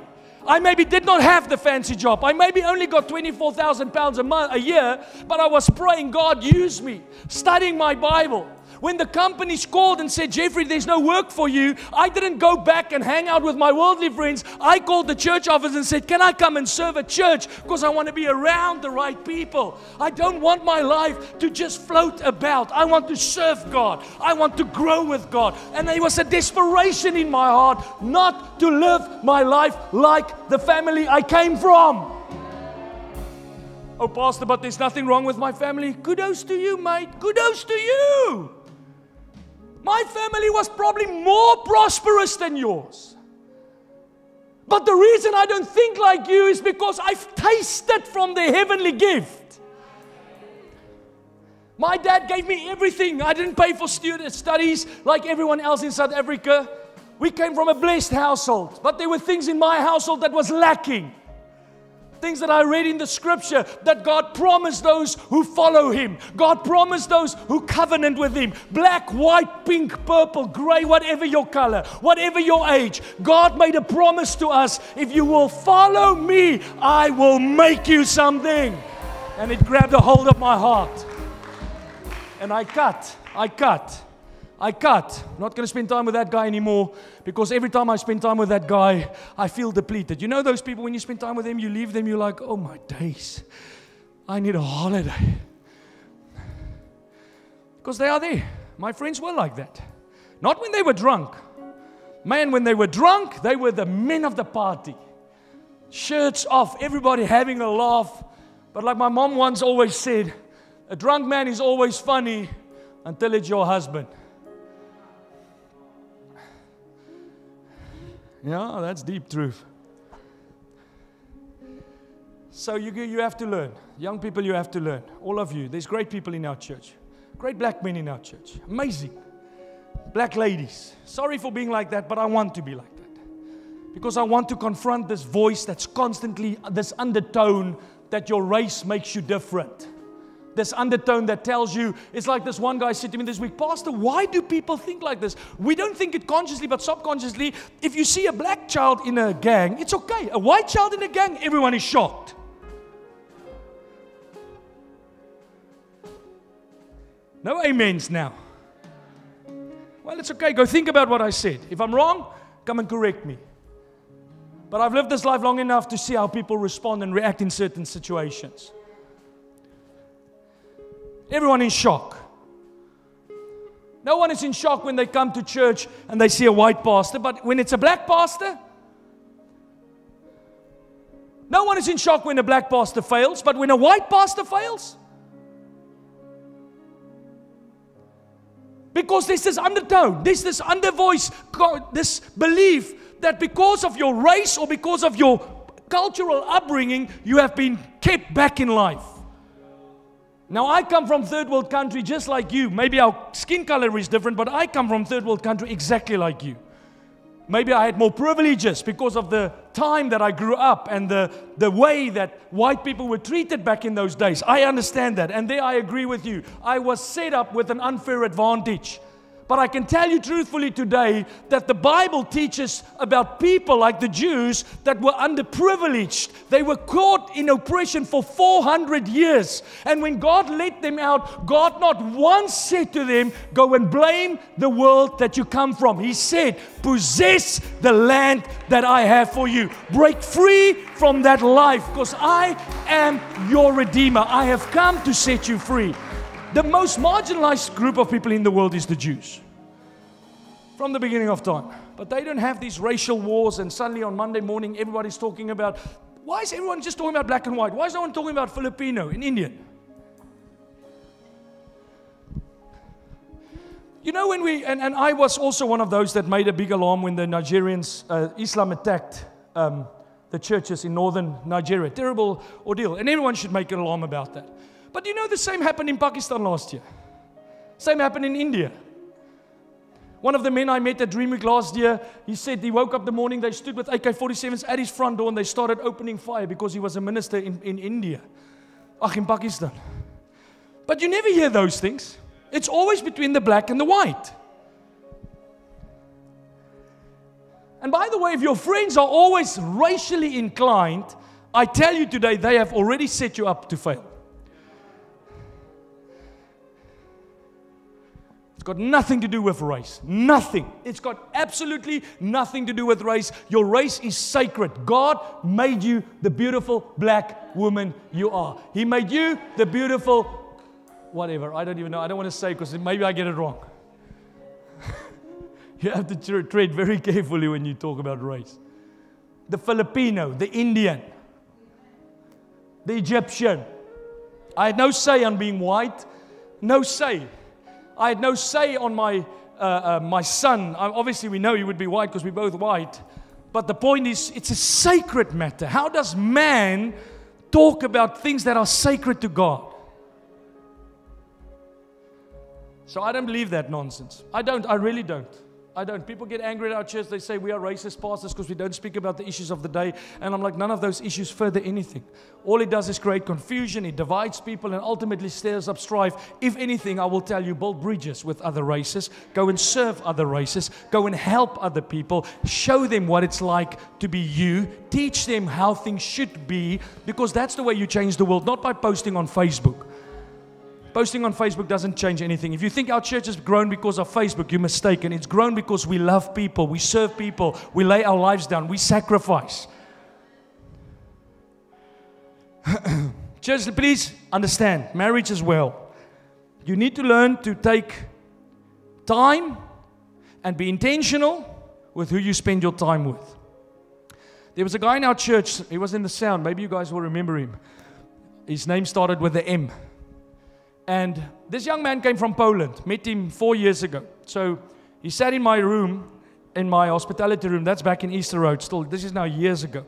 I maybe did not have the fancy job. I maybe only got 24,000 pounds a year, but I was praying, God, use me, studying my Bible. When the companies called and said, Jeffrey, there's no work for you, I didn't go back and hang out with my worldly friends. I called the church office and said, can I come and serve at church? Because I want to be around the right people. I don't want my life to just float about. I want to serve God. I want to grow with God. And there was a desperation in my heart not to live my life like the family I came from. Oh, Pastor, but there's nothing wrong with my family. Kudos to you, mate. Kudos to you. My family was probably more prosperous than yours. But the reason I don't think like you is because I've tasted from the heavenly gift. My dad gave me everything. I didn't pay for student studies like everyone else in South Africa. We came from a blessed household. But there were things in my household that was lacking. Things that I read in the scripture that God promised those who follow Him. God promised those who covenant with Him. Black, white, pink, purple, gray, whatever your color, whatever your age. God made a promise to us. If you will follow me, I will make you something. And it grabbed a hold of my heart. And I cut. I'm not going to spend time with that guy anymore, because every time I spend time with that guy, I feel depleted. You know those people, when you spend time with them, you leave them, you're like, oh my days, I need a holiday. Because they are there. My friends were like that. Not when they were drunk. Man, when they were drunk, they were the men of the party. Shirts off, everybody having a laugh. But like my mom once always said, a drunk man is always funny until it's your husband. Yeah, that's deep truth. So you have to learn. Young people, you have to learn. All of you. There's great people in our church. Great black men in our church. Amazing. Black ladies. Sorry for being like that, but I want to be like that. Because I want to confront this voice that's constantly, this undertone that your race makes you different. This undertone that tells you, it's like this one guy said to me this week, Pastor, why do people think like this? We don't think it consciously, but subconsciously. If you see a black child in a gang, it's okay. A white child in a gang, everyone is shocked. No amens now. Well, it's okay. Go think about what I said. If I'm wrong, come and correct me. But I've lived this life long enough to see how people respond and react in certain situations. Everyone in shock. No one is in shock when they come to church and they see a white pastor, but when it's a black pastor, no one is in shock when a black pastor fails, but when a white pastor fails, because there's this undertone, there's this undervoice, this belief that because of your race or because of your cultural upbringing, you have been kept back in life. Now, I come from third world country just like you. Maybe our skin color is different, but I come from third world country exactly like you. Maybe I had more privileges because of the time that I grew up and the way that white people were treated back in those days. I understand that, and there I agree with you. I was set up with an unfair advantage. But I can tell you truthfully today that the Bible teaches about people like the Jews that were underprivileged. They were caught in oppression for 400 years. And when God let them out, God not once said to them, go and blame the world that you come from. He said, possess the land that I have for you. Break free from that life, because I am your Redeemer. I have come to set you free. The most marginalized group of people in the world is the Jews. From the beginning of time. But they don't have these racial wars, and suddenly on Monday morning everybody's talking about, why is everyone just talking about black and white? Why is no one talking about Filipino and Indian? You know, when we, and I was also one of those that made a big alarm when the Nigerians, Islam attacked the churches in northern Nigeria. Terrible ordeal. And everyone should make an alarm about that. But you know, the same happened in Pakistan last year. Same happened in India. One of the men I met at Dream Week last year, he said he woke up the morning, they stood with AK-47s at his front door and they started opening fire because he was a minister in India. In Pakistan. But you never hear those things. It's always between the black and the white. And by the way, if your friends are always racially inclined, I tell you today, they have already set you up to fail. It's got nothing to do with race. Nothing. It's got absolutely nothing to do with race. Your race is sacred. God made you the beautiful black woman you are. He made you the beautiful, whatever. I don't even know. I don't want to say because maybe I get it wrong. You have to tread very carefully when you talk about race. The Filipino, the Indian, the Egyptian. I had no say on being white. No say. I had no say on my son. Obviously, we know he would be white because we're both white. But the point is, it's a sacred matter. How does man talk about things that are sacred to God? So I don't believe that nonsense. I don't. I really don't. I don't. People get angry at our church. They say we are racist pastors because we don't speak about the issues of the day. And I'm like, none of those issues further anything. All it does is create confusion. It divides people and ultimately stirs up strife. If anything, I will tell you, build bridges with other races. Go and serve other races. Go and help other people. Show them what it's like to be you. Teach them how things should be, because that's the way you change the world, not by posting on Facebook. Posting on Facebook doesn't change anything. If you think our church has grown because of Facebook, you're mistaken. It's grown because we love people, we serve people, we lay our lives down, we sacrifice. Church, please understand, marriage as well. You need to learn to take time and be intentional with who you spend your time with. There was a guy in our church, he was in the sound, maybe you guys will remember him. His name started with the M. And this young man came from Poland, met him 4 years ago. So he sat in my room, in my hospitality room, that's back in Easter Road still, this is now years ago.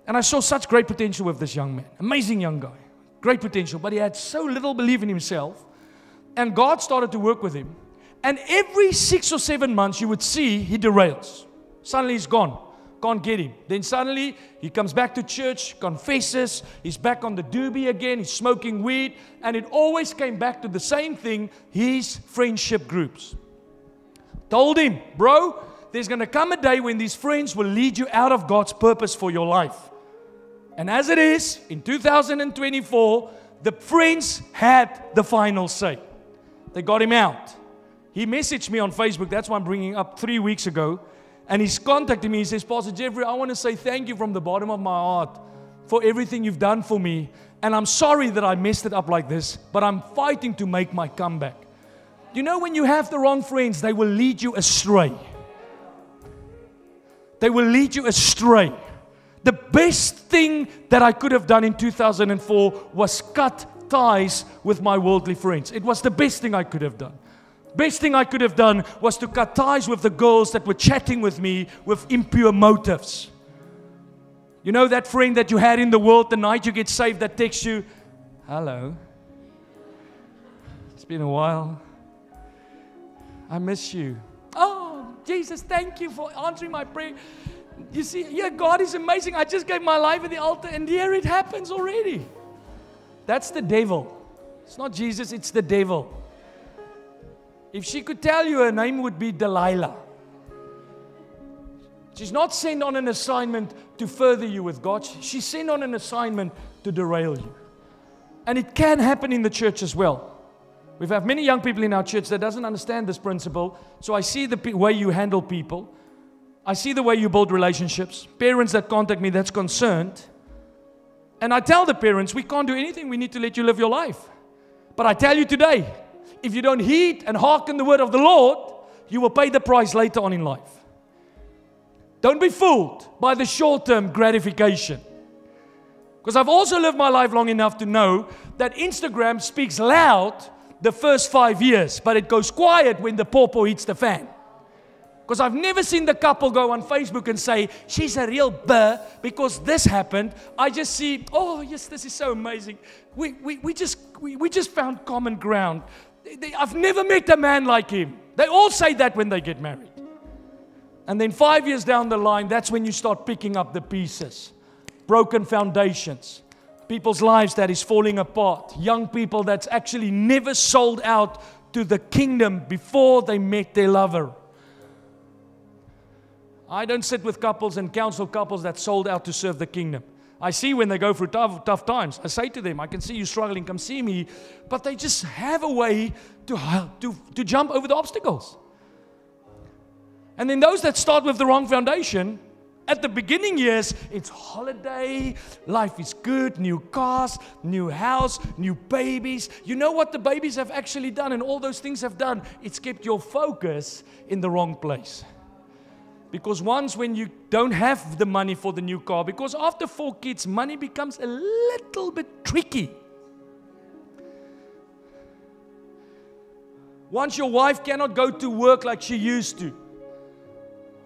And I saw such great potential with this young man, amazing young guy, great potential, but he had so little belief in himself. And God started to work with him. And every 6 or 7 months you would see he derails. Suddenly he's gone. Can't get him. Then suddenly he comes back to church, confesses, he's back on the doobie again, he's smoking weed, and it always came back to the same thing, his friendship groups. Told him, bro, there's going to come a day when these friends will lead you out of God's purpose for your life. And as it is, in 2024, the friends had the final say. They got him out. He messaged me on Facebook, that's why I'm bringing up 3 weeks ago. And he's contacted me, he says, Pastor Jeffrey, I want to say thank you from the bottom of my heart for everything you've done for me. And I'm sorry that I messed it up like this, but I'm fighting to make my comeback. You know, when you have the wrong friends, they will lead you astray. They will lead you astray. The best thing that I could have done in 2004 was cut ties with my worldly friends. It was the best thing I could have done. Best thing I could have done was to cut ties with the girls that were chatting with me with impure motives. You know that friend that you had in the world the night you get saved that texts you, hello, it's been a while, I miss you. Oh, Jesus, thank you for answering my prayer. You see, yeah, God is amazing. I just gave my life at the altar and here it happens already. That's the devil. It's not Jesus, it's the devil. If she could tell you, her name would be Delilah. She's not sent on an assignment to further you with God. She's sent on an assignment to derail you. And it can happen in the church as well. We've had many young people in our church that doesn't understand this principle. So I see the way you handle people. I see the way you build relationships. Parents that contact me that's concerned. And I tell the parents, we can't do anything. We need to let you live your life. But I tell you today, if you don't heed and hearken the word of the Lord, you will pay the price later on in life. Don't be fooled by the short-term gratification. Because I've also lived my life long enough to know that Instagram speaks loud the first 5 years, but it goes quiet when the pawpaw hits the fan. Because I've never seen the couple go on Facebook and say, she's a real burr because this happened. I just see, oh yes, this is so amazing. We just found common ground. I've never met a man like him. They all say that when they get married. And then 5 years down the line, that's when you start picking up the pieces. Broken foundations. People's lives that is falling apart. Young people that's actually never sold out to the kingdom before they met their lover. I don't sit with couples and counsel couples that sold out to serve the kingdom. I see when they go through tough times. I say to them, I can see you struggling, come see me. But they just have a way to jump over the obstacles. And then those that start with the wrong foundation, at the beginning years, it's holiday, life is good, new cars, new house, new babies. You know what the babies have actually done and all those things have done? It's kept your focus in the wrong place. Because once when you don't have the money for the new car, because after 4 kids, money becomes a little bit tricky. Once your wife cannot go to work like she used to.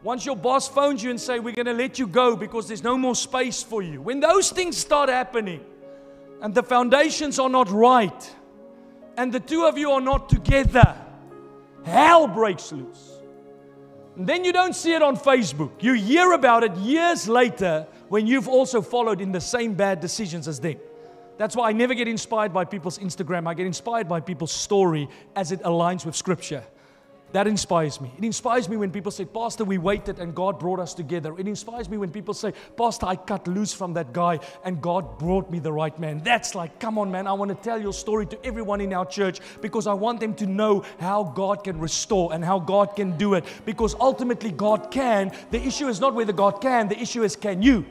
Once your boss phones you and say, we're going to let you go because there's no more space for you. When those things start happening and the foundations are not right and the two of you are not together, hell breaks loose. And then you don't see it on Facebook. You hear about it years later when you've also followed in the same bad decisions as them. That's why I never get inspired by people's Instagram. I get inspired by people's story as it aligns with Scripture. That inspires me. It inspires me when people say, Pastor, we waited and God brought us together. It inspires me when people say, Pastor, I cut loose from that guy and God brought me the right man. That's like, come on, man, I want to tell your story to everyone in our church because I want them to know how God can restore and how God can do it. Because ultimately God can. The issue is not whether God can. The issue is, can you?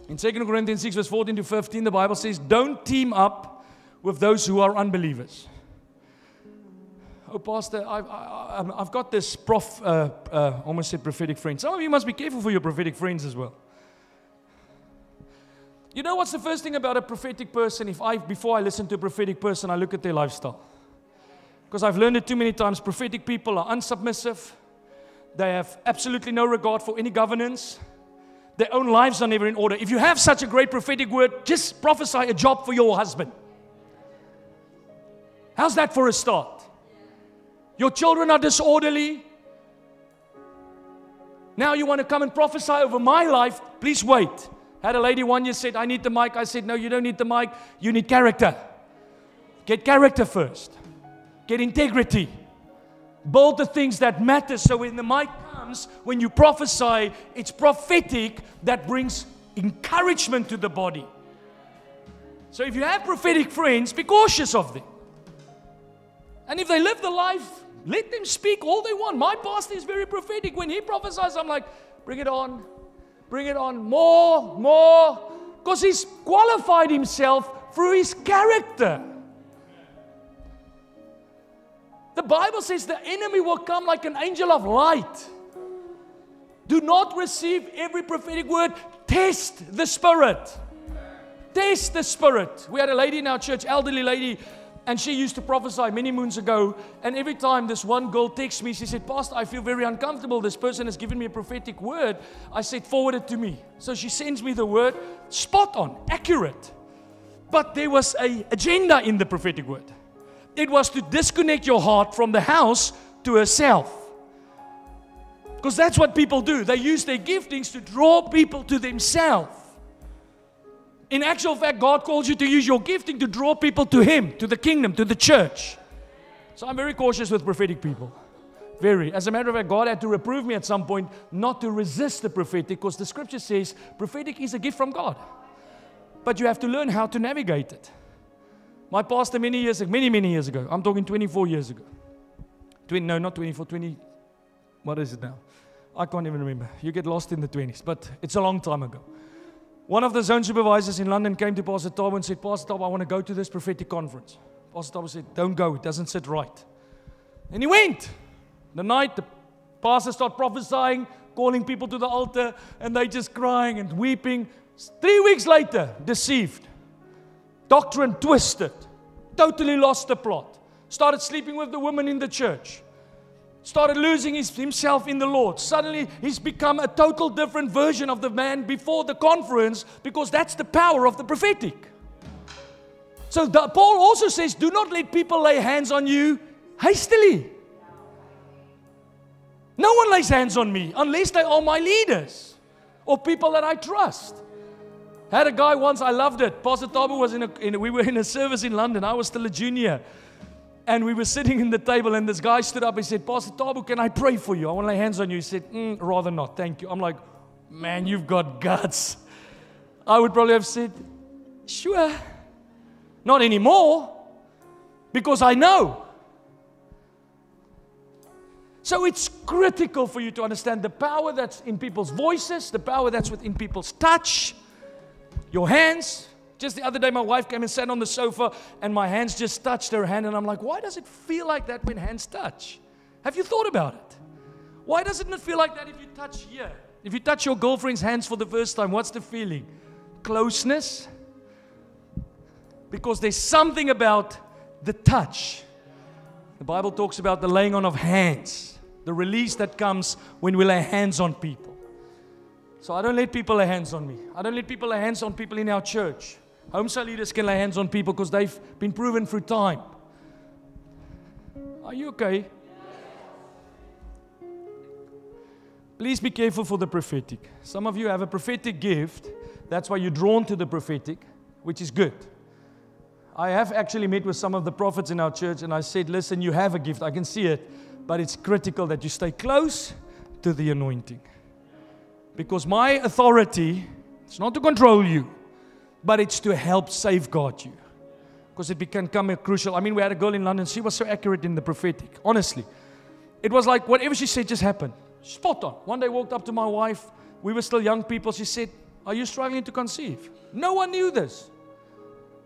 In 2 Corinthians 6 verse 14 to 15, the Bible says, don't team up with those who are unbelievers. Oh, Pastor, I've got this almost said prophetic friend. Some of you must be careful for your prophetic friends as well. You know what's the first thing about a prophetic person? Before I listen to a prophetic person, I look at their lifestyle. Because I've learned it too many times. Prophetic people are unsubmissive. They have absolutely no regard for any governance. Their own lives are never in order. If you have such a great prophetic word, just prophesy a job for your husband. How's that for a start? Your children are disorderly. Now you want to come and prophesy over my life? Please wait. Had a lady one year said, I need the mic. I said, no, you don't need the mic. You need character. Get character first. Get integrity. Build the things that matter. So when the mic comes, when you prophesy, it's prophetic that brings encouragement to the body. So if you have prophetic friends, be cautious of them. And if they live the life, let them speak all they want. My pastor is very prophetic. When he prophesies, I'm like, bring it on, more. Because he's qualified himself through his character. The Bible says the enemy will come like an angel of light. Do not receive every prophetic word. Test the spirit. Test the spirit. We had a lady in our church, elderly lady, and she used to prophesy many moons ago. And every time this one girl texts me, she said, Pastor, I feel very uncomfortable. This person has given me a prophetic word. I said, forward it to me. So she sends me the word, spot on, accurate. But there was an agenda in the prophetic word. It was to disconnect your heart from the house to herself. Because that's what people do. They use their giftings to draw people to themselves. In actual fact, God calls you to use your gifting to draw people to Him, to the kingdom, to the church. So I'm very cautious with prophetic people. Very. As a matter of fact, God had to reprove me at some point not to resist the prophetic, because the scripture says prophetic is a gift from God. But you have to learn how to navigate it. My pastor many years ago, I'm talking 24 years ago. No, not 24, 20, what is it now? I can't even remember. You get lost in the 20s, but it's a long time ago. One of the zone supervisors in London came to Pastor Tabo and said, Pastor Tabo, I want to go to this prophetic conference. Pastor Tabo said, don't go, it doesn't sit right. And he went. The night, the pastor started prophesying, calling people to the altar, and they just crying and weeping. 3 weeks later, deceived. Doctrine twisted. Totally lost the plot. Started sleeping with the women in the church. Started losing himself in the Lord. Suddenly, he's become a total different version of the man before the conference, because that's the power of the prophetic. So Paul also says, do not let people lay hands on you hastily. No one lays hands on me unless they are my leaders or people that I trust. I had a guy once, I loved it. Pastor Tabo was we were in a service in London. I was still a junior. And we were sitting in the table, and this guy stood up and said, Pastor Tabo, can I pray for you? I want to lay hands on you. He said, rather not, thank you. I'm like, man, you've got guts. I would probably have said, sure. Not anymore, because I know. So it's critical for you to understand the power that's in people's voices, the power that's within people's touch, your hands. Just the other day, my wife came and sat on the sofa, and my hands just touched her hand, and I'm like, why does it feel like that when hands touch? Have you thought about it? Why doesn't it feel like that if you touch here? If you touch your girlfriend's hands for the first time, what's the feeling? Closeness? Because there's something about the touch. The Bible talks about the laying on of hands, the release that comes when we lay hands on people. So I don't let people lay hands on me. I don't let people lay hands on people in our church. Home cell leaders can lay hands on people because they've been proven through time. Are you okay? Please be careful for the prophetic. Some of you have a prophetic gift. That's why you're drawn to the prophetic, which is good. I have actually met with some of the prophets in our church, and I said, listen, you have a gift. I can see it. But it's critical that you stay close to the anointing. Because my authority, it's not to control you, but it's to help safeguard you. Because it can come a crucial. I mean, we had a girl in London. She was so accurate in the prophetic. Honestly. It was like whatever she said just happened. Spot on. One day I walked up to my wife. We were still young people. She said, are you struggling to conceive? No one knew this.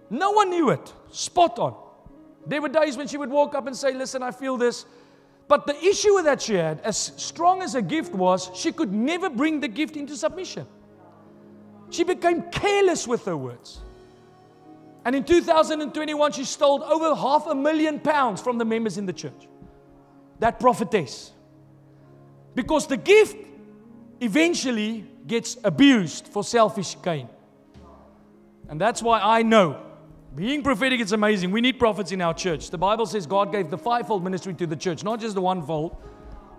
No one knew it. Spot on. There were days when she would walk up and say, listen, I feel this. But the issue that she had, as strong as her gift was, she could never bring the gift into submission. She became careless with her words. And in 2021, she stole over £500,000 from the members in the church. That prophetess. Because the gift eventually gets abused for selfish gain. And that's why I know, being prophetic is amazing. We need prophets in our church. The Bible says God gave the fivefold ministry to the church, not just the onefold.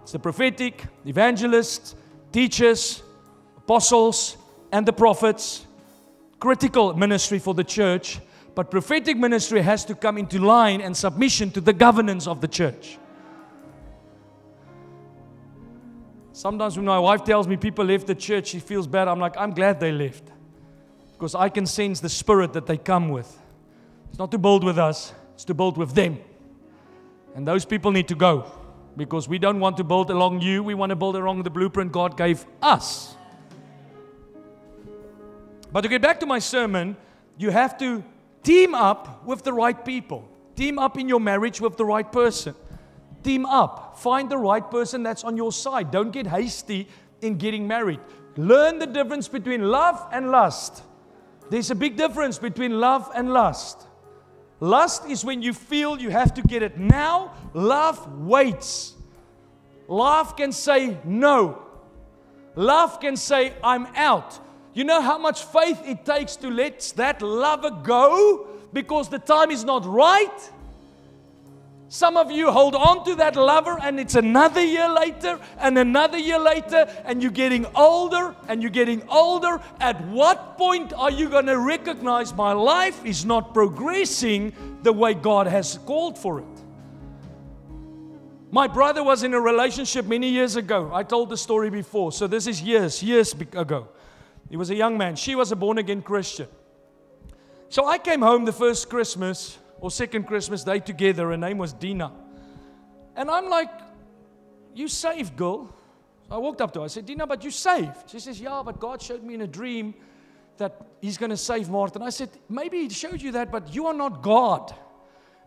It's the prophetic, evangelists, teachers, apostles, and the prophets. Critical ministry for the church. But prophetic ministry has to come into line and submission to the governance of the church. Sometimes when my wife tells me people left the church, she feels bad. I'm like, I'm glad they left. Because I can sense the spirit that they come with. It's not to build with us, it's to build with them. And those people need to go. Because we don't want to build along you, we want to build along the blueprint God gave us. But to get back to my sermon, you have to team up with the right people. Team up in your marriage with the right person. Team up. Find the right person that's on your side. Don't get hasty in getting married. Learn the difference between love and lust. There's a big difference between love and lust. Lust is when you feel you have to get it now. Love waits. Love can say no. Love can say, I'm out. You know how much faith it takes to let that lover go because the time is not right? Some of you hold on to that lover and it's another year later and another year later and you're getting older and you're getting older. At what point are you going to recognize my life is not progressing the way God has called for it? My brother was in a relationship many years ago. I told the story before. So this is years ago. He was a young man. She was a born-again Christian. So I came home the first Christmas or second Christmas day together. Her name was Dina. And I'm like, you saved, girl? So I walked up to her. I said, Dina, but you saved. She says, yeah, but God showed me in a dream that He's going to save Martin. I said, maybe He showed you that, but you are not God.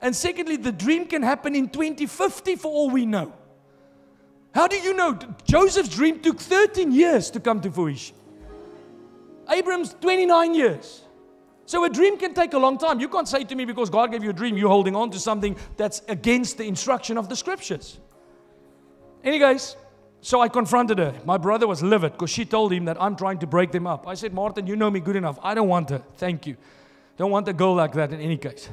And secondly, the dream can happen in 2050 for all we know. How do you know? Joseph's dream took 13 years to come to fruition. Abraham's 29 years. So a dream can take a long time. You can't say to me because God gave you a dream, you're holding on to something that's against the instruction of the scriptures. Anyways, so I confronted her. My brother was livid because she told him that I'm trying to break them up. I said, Martin, you know me good enough. I don't want her. Thank you. Don't want a girl like that in any case.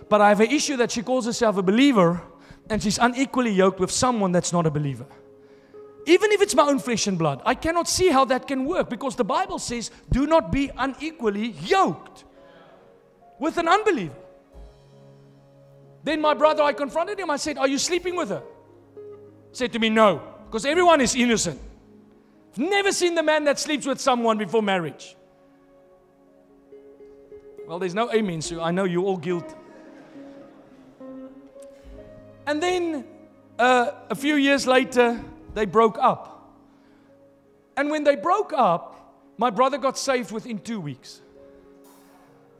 But I have an issue that she calls herself a believer and she's unequally yoked with someone that's not a believer. Even if it's my own flesh and blood, I cannot see how that can work because the Bible says, do not be unequally yoked with an unbeliever. Then my brother, I confronted him. I said, are you sleeping with her? He said to me, no, because everyone is innocent. I've never seen the man that sleeps with someone before marriage. Well, there's no amen, so I know you're all guilty. And then a few years later, they broke up. And when they broke up, my brother got saved within 2 weeks.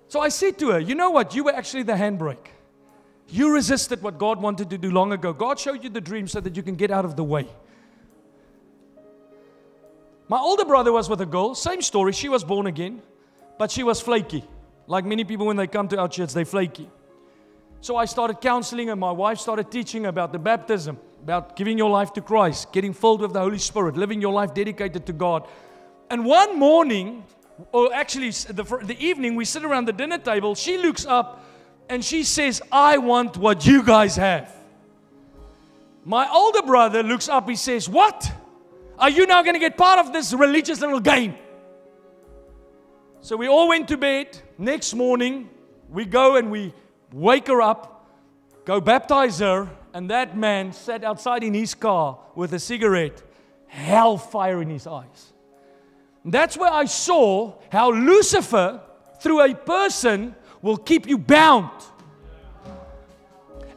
So I said to her, you know what? You were actually the handbrake. You resisted what God wanted to do long ago. God showed you the dream so that you can get out of the way. My older brother was with a girl, same story. She was born again, but she was flaky. Like many people when they come to our church, they're flaky. So I started counseling and my wife started teaching about the baptism, about giving your life to Christ, getting filled with the Holy Spirit, living your life dedicated to God. And one morning, or actually the evening, we sit around the dinner table, she looks up and she says, I want what you guys have. My older brother looks up, he says, what? Are you now going to get part of this religious little game? So we all went to bed. Next morning, we go and we wake her up, go baptize her, and that man sat outside in his car with a cigarette, hellfire in his eyes. That's where I saw how Lucifer, through a person, will keep you bound.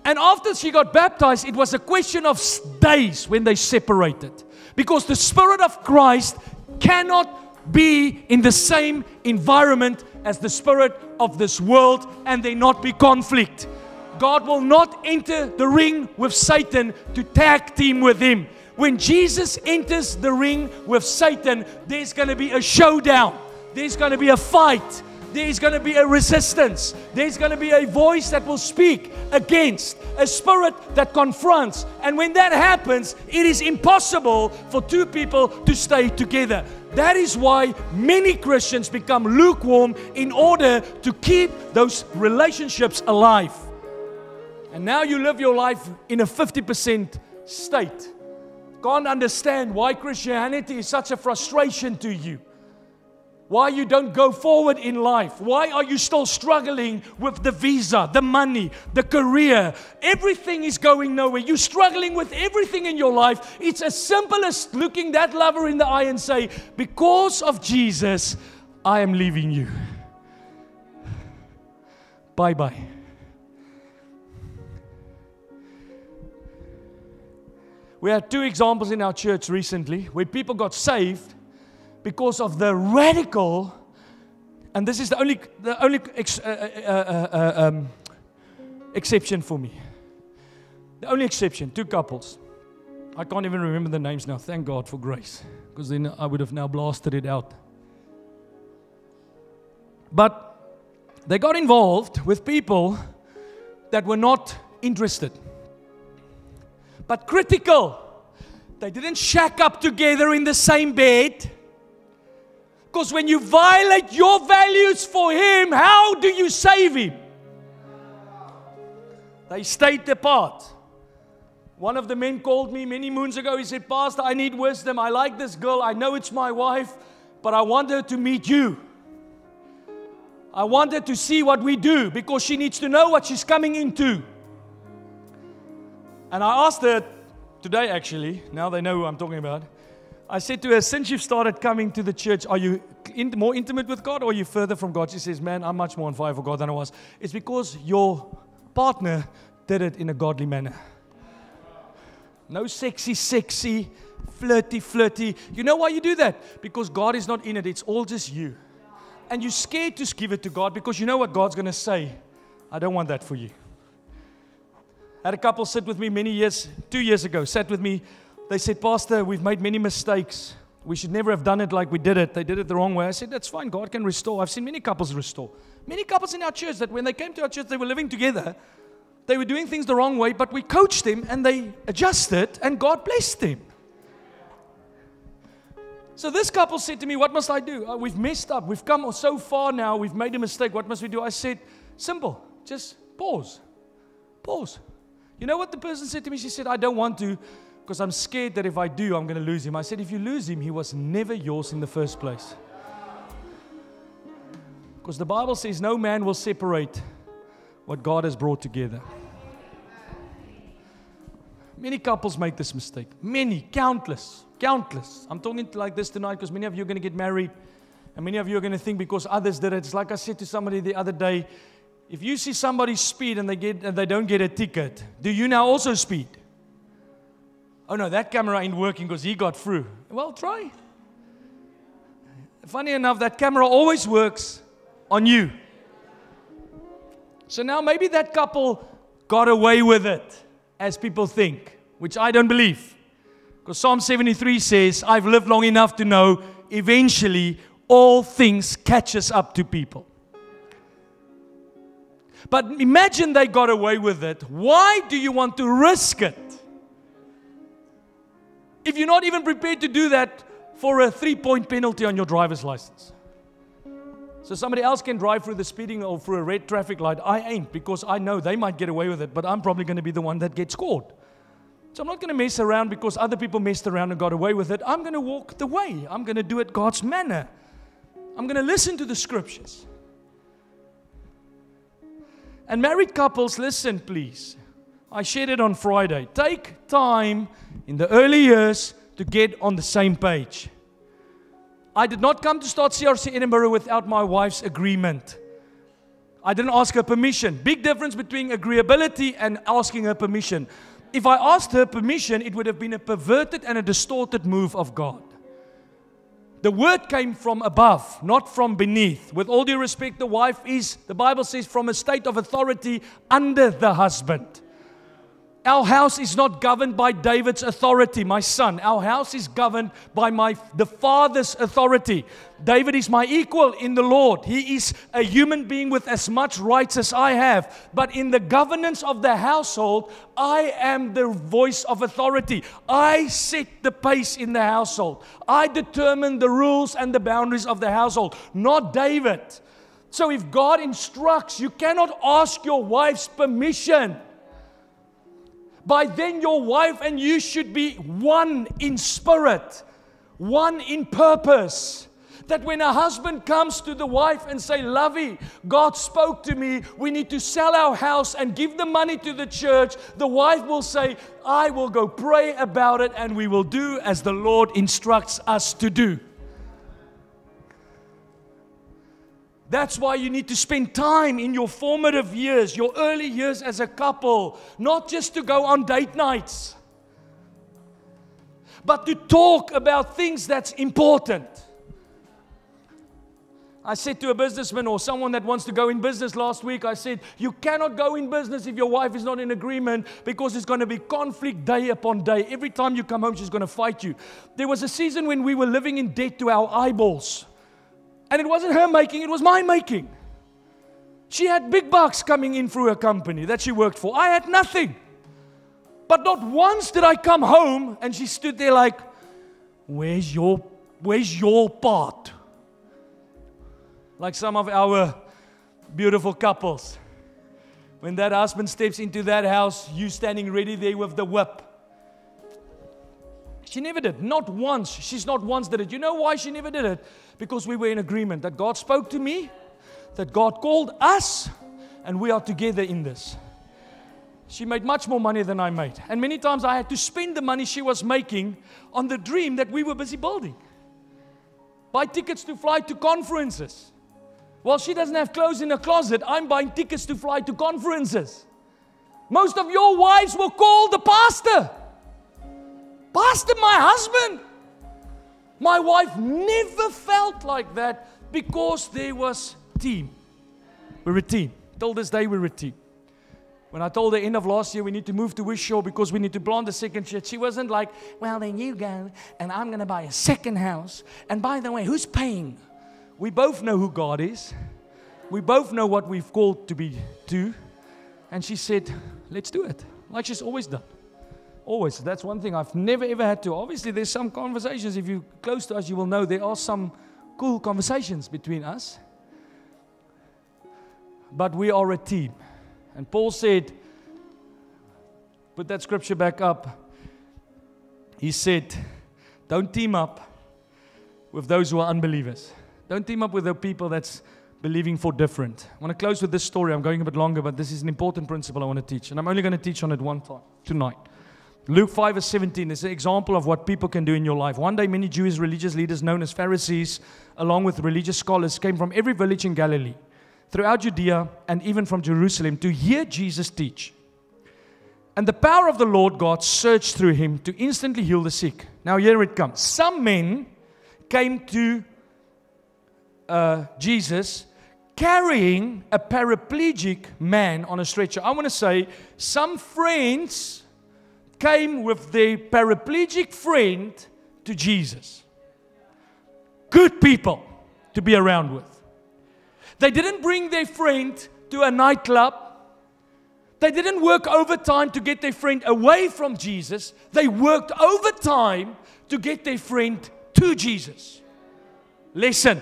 And after she got baptized, it was a question of days when they separated. Because the Spirit of Christ cannot be in the same environment as the spirit of this world and there not be conflict. God will not enter the ring with Satan to tag team with him. When Jesus enters the ring with Satan, there's going to be a showdown. There's going to be a fight. There's going to be a resistance. There's going to be a voice that will speak against, a spirit that confronts. And when that happens, it is impossible for two people to stay together. That is why many Christians become lukewarm in order to keep those relationships alive. And now you live your life in a 50% state. Can't understand why Christianity is such a frustration to you. Why you don't go forward in life. Why are you still struggling with the visa, the money, the career? Everything is going nowhere. You're struggling with everything in your life. It's as simple as looking that lover in the eye and say, because of Jesus, I am leaving you. Bye-bye. We had 2 examples in our church recently where people got saved because of the radical, and this is the only exception for me. The only exception, 2 couples. I can't even remember the names now. Thank God for grace, because then I would have now blasted it out. But they got involved with people that were not interested, but critical. They didn't shack up together in the same bed. Because when you violate your values for him, how do you save him? They stayed apart. One of the men called me many moons ago. He said, Pastor, I need wisdom. I like this girl. I know it's my wife, but I want her to meet you. I want her to see what we do because she needs to know what she's coming into. And I asked her today, actually, now they know who I'm talking about. I said to her, since you've started coming to the church, are you more intimate with God or are you further from God? She says, man, I'm much more on fire for God than I was. It's because your partner did it in a godly manner. No sexy, flirty. You know why you do that? Because God is not in it. It's all just you. And you're scared to give it to God because you know what God's going to say. I don't want that for you. I had a couple sit with me 2 years ago, sat with me. They said, Pastor, we've made many mistakes. We should never have done it like we did it. They did it the wrong way. I said, that's fine. God can restore. I've seen many couples restore. Many couples in our church that when they came to our church, they were living together. They were doing things the wrong way, but we coached them and they adjusted and God blessed them. So this couple said to me, what must I do? We've messed up. We've come so far now. We've made a mistake. What must we do? I said, simple. Just pause. Pause. You know what the person said to me? She said, I don't want to because I'm scared that if I do, I'm going to lose him. I said, if you lose him, he was never yours in the first place. Because the Bible says no man will separate what God has brought together. Many couples make this mistake. Many, countless. I'm talking like this tonight because many of you are going to get married and many of you are going to think because others did it. It's like I said to somebody the other day, if you see somebody speed and they don't get a ticket, do you now also speed? Oh no, that camera ain't working because he got through. Well, try. Funny enough, that camera always works on you. So now maybe that couple got away with it, as people think, which I don't believe. Because Psalm 73 says, I've lived long enough to know eventually all things catches up to people. But imagine they got away with it. Why do you want to risk it? If you're not even prepared to do that for a 3-point penalty on your driver's license. So somebody else can drive through the speeding or through a red traffic light. I ain't, because I know they might get away with it, but I'm probably going to be the one that gets caught. So I'm not going to mess around because other people messed around and got away with it. I'm going to walk the way. I'm going to do it God's manner. I'm going to listen to the scriptures. And married couples, listen please. I shared it on Friday. Take time in the early years to get on the same page. I did not come to start CRC Edinburgh without my wife's agreement. I didn't ask her permission. Big difference between agreeability and asking her permission. If I asked her permission, it would have been a perverted and a distorted move of God. The word came from above, not from beneath. With all due respect, the wife is, the Bible says, from a state of authority under the husband. Our house is not governed by David's authority, my son. Our house is governed by the Father's authority. David is my equal in the Lord. He is a human being with as much rights as I have. But in the governance of the household, I am the voice of authority. I set the pace in the household. I determine the rules and the boundaries of the household, not David. So if God instructs, you cannot ask your wife's permission. By then your wife and you should be one in spirit, one in purpose. That when a husband comes to the wife and say, Lovey, God spoke to me, we need to sell our house and give the money to the church, the wife will say, I will go pray about it and we will do as the Lord instructs us to do. That's why you need to spend time in your formative years, your early years as a couple, not just to go on date nights, but to talk about things that's important. I said to a businessman or someone that wants to go in business last week, I said, you cannot go in business if your wife is not in agreement because it's going to be conflict day upon day. Every time you come home, she's going to fight you. There was a season when we were living in debt to our eyeballs. And it wasn't her making, it was my making. She had big bucks coming in through her company that she worked for. I had nothing. But not once did I come home and she stood there like, where's your part? Like some of our beautiful couples. When that husband steps into that house, you standing ready there with the whip. She never did. Not once. She's not once did it. You know why she never did it? Because we were in agreement that God spoke to me, that God called us, and we are together in this. She made much more money than I made. And many times I had to spend the money she was making on the dream that we were busy building. Buy tickets to fly to conferences. Well, she doesn't have clothes in her closet. I'm buying tickets to fly to conferences. Most of your wives will call the pastor. Pastor, my husband. My wife never felt like that because there was team. We're a team. Till this day, we're a team. When I told her end of last year we need to move to Wishaw because we need to plant a second church, she wasn't like, well, then you go and I'm going to buy a second house. And by the way, who's paying? We both know who God is. We both know what we've called to be to. And she said, let's do it. Like she's always done. Always. That's one thing I've never ever had to. Obviously, there's some conversations. If you're close to us, you will know there are some cool conversations between us. But we are a team. And Paul said, put that scripture back up. He said, don't team up with those who are unbelievers. Don't team up with the people that's believing for different. I want to close with this story. I'm going a bit longer, but this is an important principle I want to teach. And I'm only going to teach on it one time, tonight. Luke 5 verse 17 is an example of what people can do in your life. One day, many Jewish religious leaders known as Pharisees, along with religious scholars, came from every village in Galilee, throughout Judea, and even from Jerusalem, to hear Jesus teach. And the power of the Lord God surged through him to instantly heal the sick. Now here it comes. Some men came to Jesus carrying a paraplegic man on a stretcher. I want to say some friends came with their paraplegic friend to Jesus. Good people to be around with. They didn't bring their friend to a nightclub. They didn't work overtime to get their friend away from Jesus. They worked overtime to get their friend to Jesus. Listen.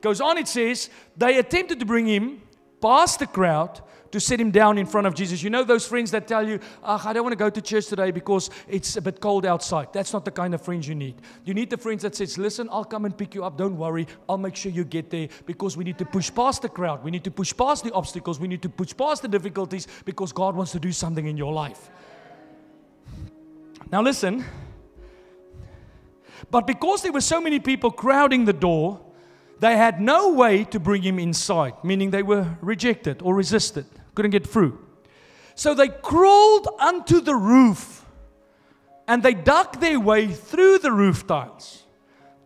Goes on, it says, they attempted to bring him past the crowd to set him down in front of Jesus. You know those friends that tell you, I don't want to go to church today because it's a bit cold outside. That's not the kind of friends you need. You need the friends that says, listen, I'll come and pick you up. Don't worry. I'll make sure you get there because we need to push past the crowd. We need to push past the obstacles. We need to push past the difficulties because God wants to do something in your life. Now listen. But because there were so many people crowding the door, they had no way to bring him inside, meaning they were rejected or resisted, couldn't get through. So they crawled onto the roof and they dug their way through the roof tiles.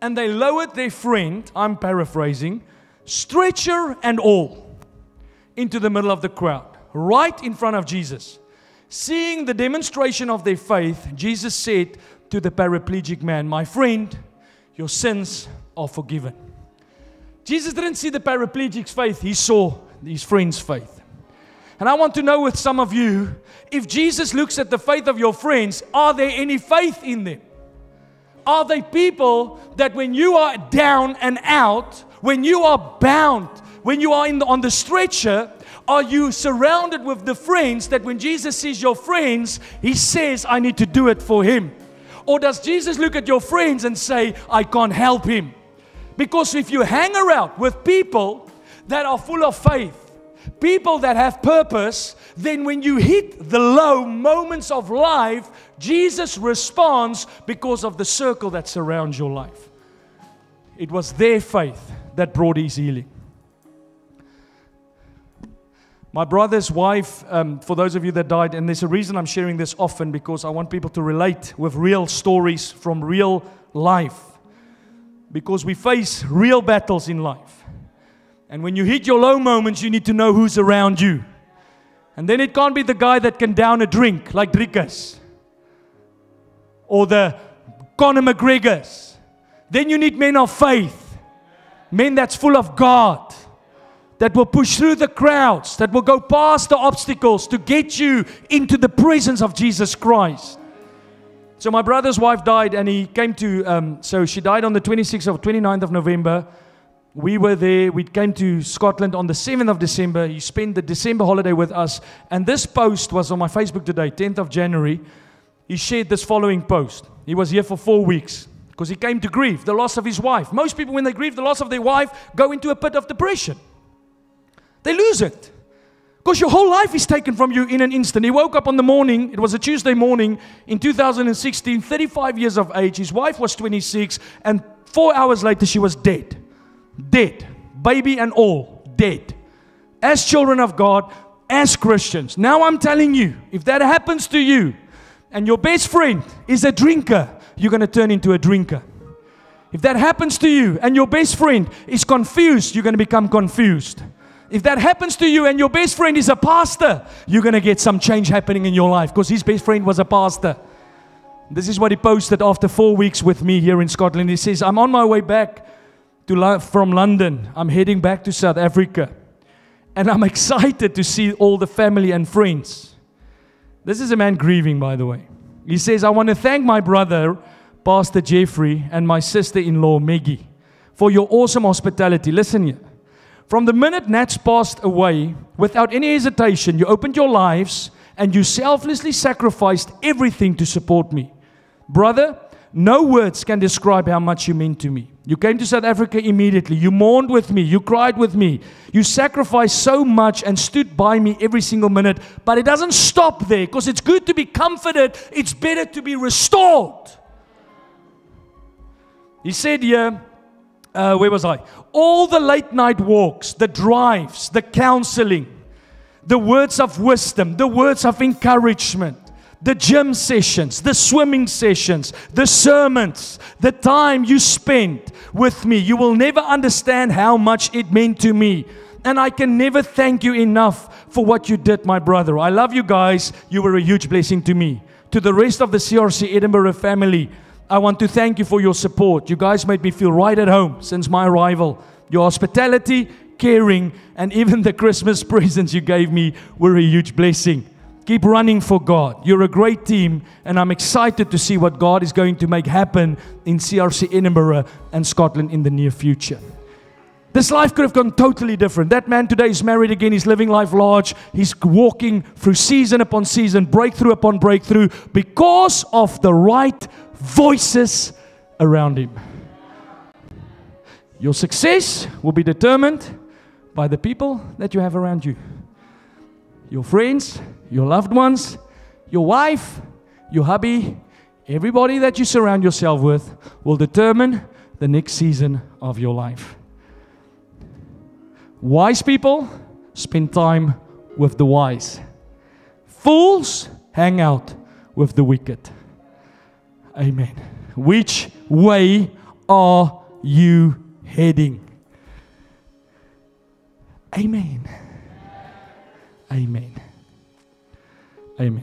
And they lowered their friend, I'm paraphrasing, stretcher and all, into the middle of the crowd, right in front of Jesus. Seeing the demonstration of their faith, Jesus said to the paraplegic man, my friend, your sins are forgiven. Jesus didn't see the paraplegic's faith, he saw his friend's faith. And I want to know with some of you, if Jesus looks at the faith of your friends, are there any faith in them? Are they people that when you are down and out, when you are bound, when you are on the stretcher, are you surrounded with the friends that when Jesus sees your friends, he says, I need to do it for him? Or does Jesus look at your friends and say, I can't help him? Because if you hang around with people that are full of faith, people that have purpose, then when you hit the low moments of life, Jesus responds because of the circle that surrounds your life. It was their faith that brought his healing. My brother's wife, for those of you that died, and there's a reason I'm sharing this often because I want people to relate with real stories from real life. Because we face real battles in life. And when you hit your low moments, you need to know who's around you. And then it can't be the guy that can down a drink like Driekus. Or the Conor McGregors. Then you need men of faith. Men that's full of God. That will push through the crowds. That will go past the obstacles to get you into the presence of Jesus Christ. So my brother's wife died and he came to, so she died on the 29th of November. We were there. We came to Scotland on the 7th of December. He spent the December holiday with us. And this post was on my Facebook today, 10th of January. He shared this following post. He was here for 4 weeks because he came to grieve the loss of his wife. Most people, when they grieve the loss of their wife, go into a pit of depression. They lose it because your whole life is taken from you in an instant. He woke up on the morning. It was a Tuesday morning in 2016, 35 years of age. His wife was 26, and 4 hours later, she was dead. Dead. Baby and all. Dead. As children of God, as Christians. Now I'm telling you, if that happens to you, and your best friend is a drinker, you're going to turn into a drinker. If that happens to you, and your best friend is confused, you're going to become confused. If that happens to you, and your best friend is a pastor, you're going to get some change happening in your life, because his best friend was a pastor. This is what he posted after 4 weeks with me here in Scotland. He says, I'm on my way back from London. I'm heading back to South Africa. And I'm excited to see all the family and friends. This is a man grieving, by the way. He says, I want to thank my brother, Pastor Jeffrey, and my sister-in-law, Maggie, for your awesome hospitality. Listen here. From the minute Nats passed away, without any hesitation, you opened your lives and you selflessly sacrificed everything to support me. Brother, no words can describe how much you meant to me. You came to South Africa immediately. You mourned with me. You cried with me. You sacrificed so much and stood by me every single minute. But it doesn't stop there, because it's good to be comforted. It's better to be restored. He said here, where was I? All the late night walks, the drives, the counseling, the words of wisdom, the words of encouragement, the gym sessions, the swimming sessions, the sermons, the time you spent with me. You will never understand how much it meant to me. And I can never thank you enough for what you did, my brother. I love you guys. You were a huge blessing to me. To the rest of the CRC Edinburgh family, I want to thank you for your support. You guys made me feel right at home since my arrival. Your hospitality, caring, and even the Christmas presents you gave me were a huge blessing. Keep running for God. You're a great team, and I'm excited to see what God is going to make happen in CRC Edinburgh and Scotland in the near future. This life could have gone totally different. That man today is married again. He's living life large. He's walking through season upon season, breakthrough upon breakthrough, because of the right voices around him. Your success will be determined by the people that you have around you. Your friends, your loved ones, your wife, your hubby, everybody that you surround yourself with will determine the next season of your life. Wise people spend time with the wise. Fools hang out with the wicked. Amen. Which way are you heading? Amen. Amen. Amen.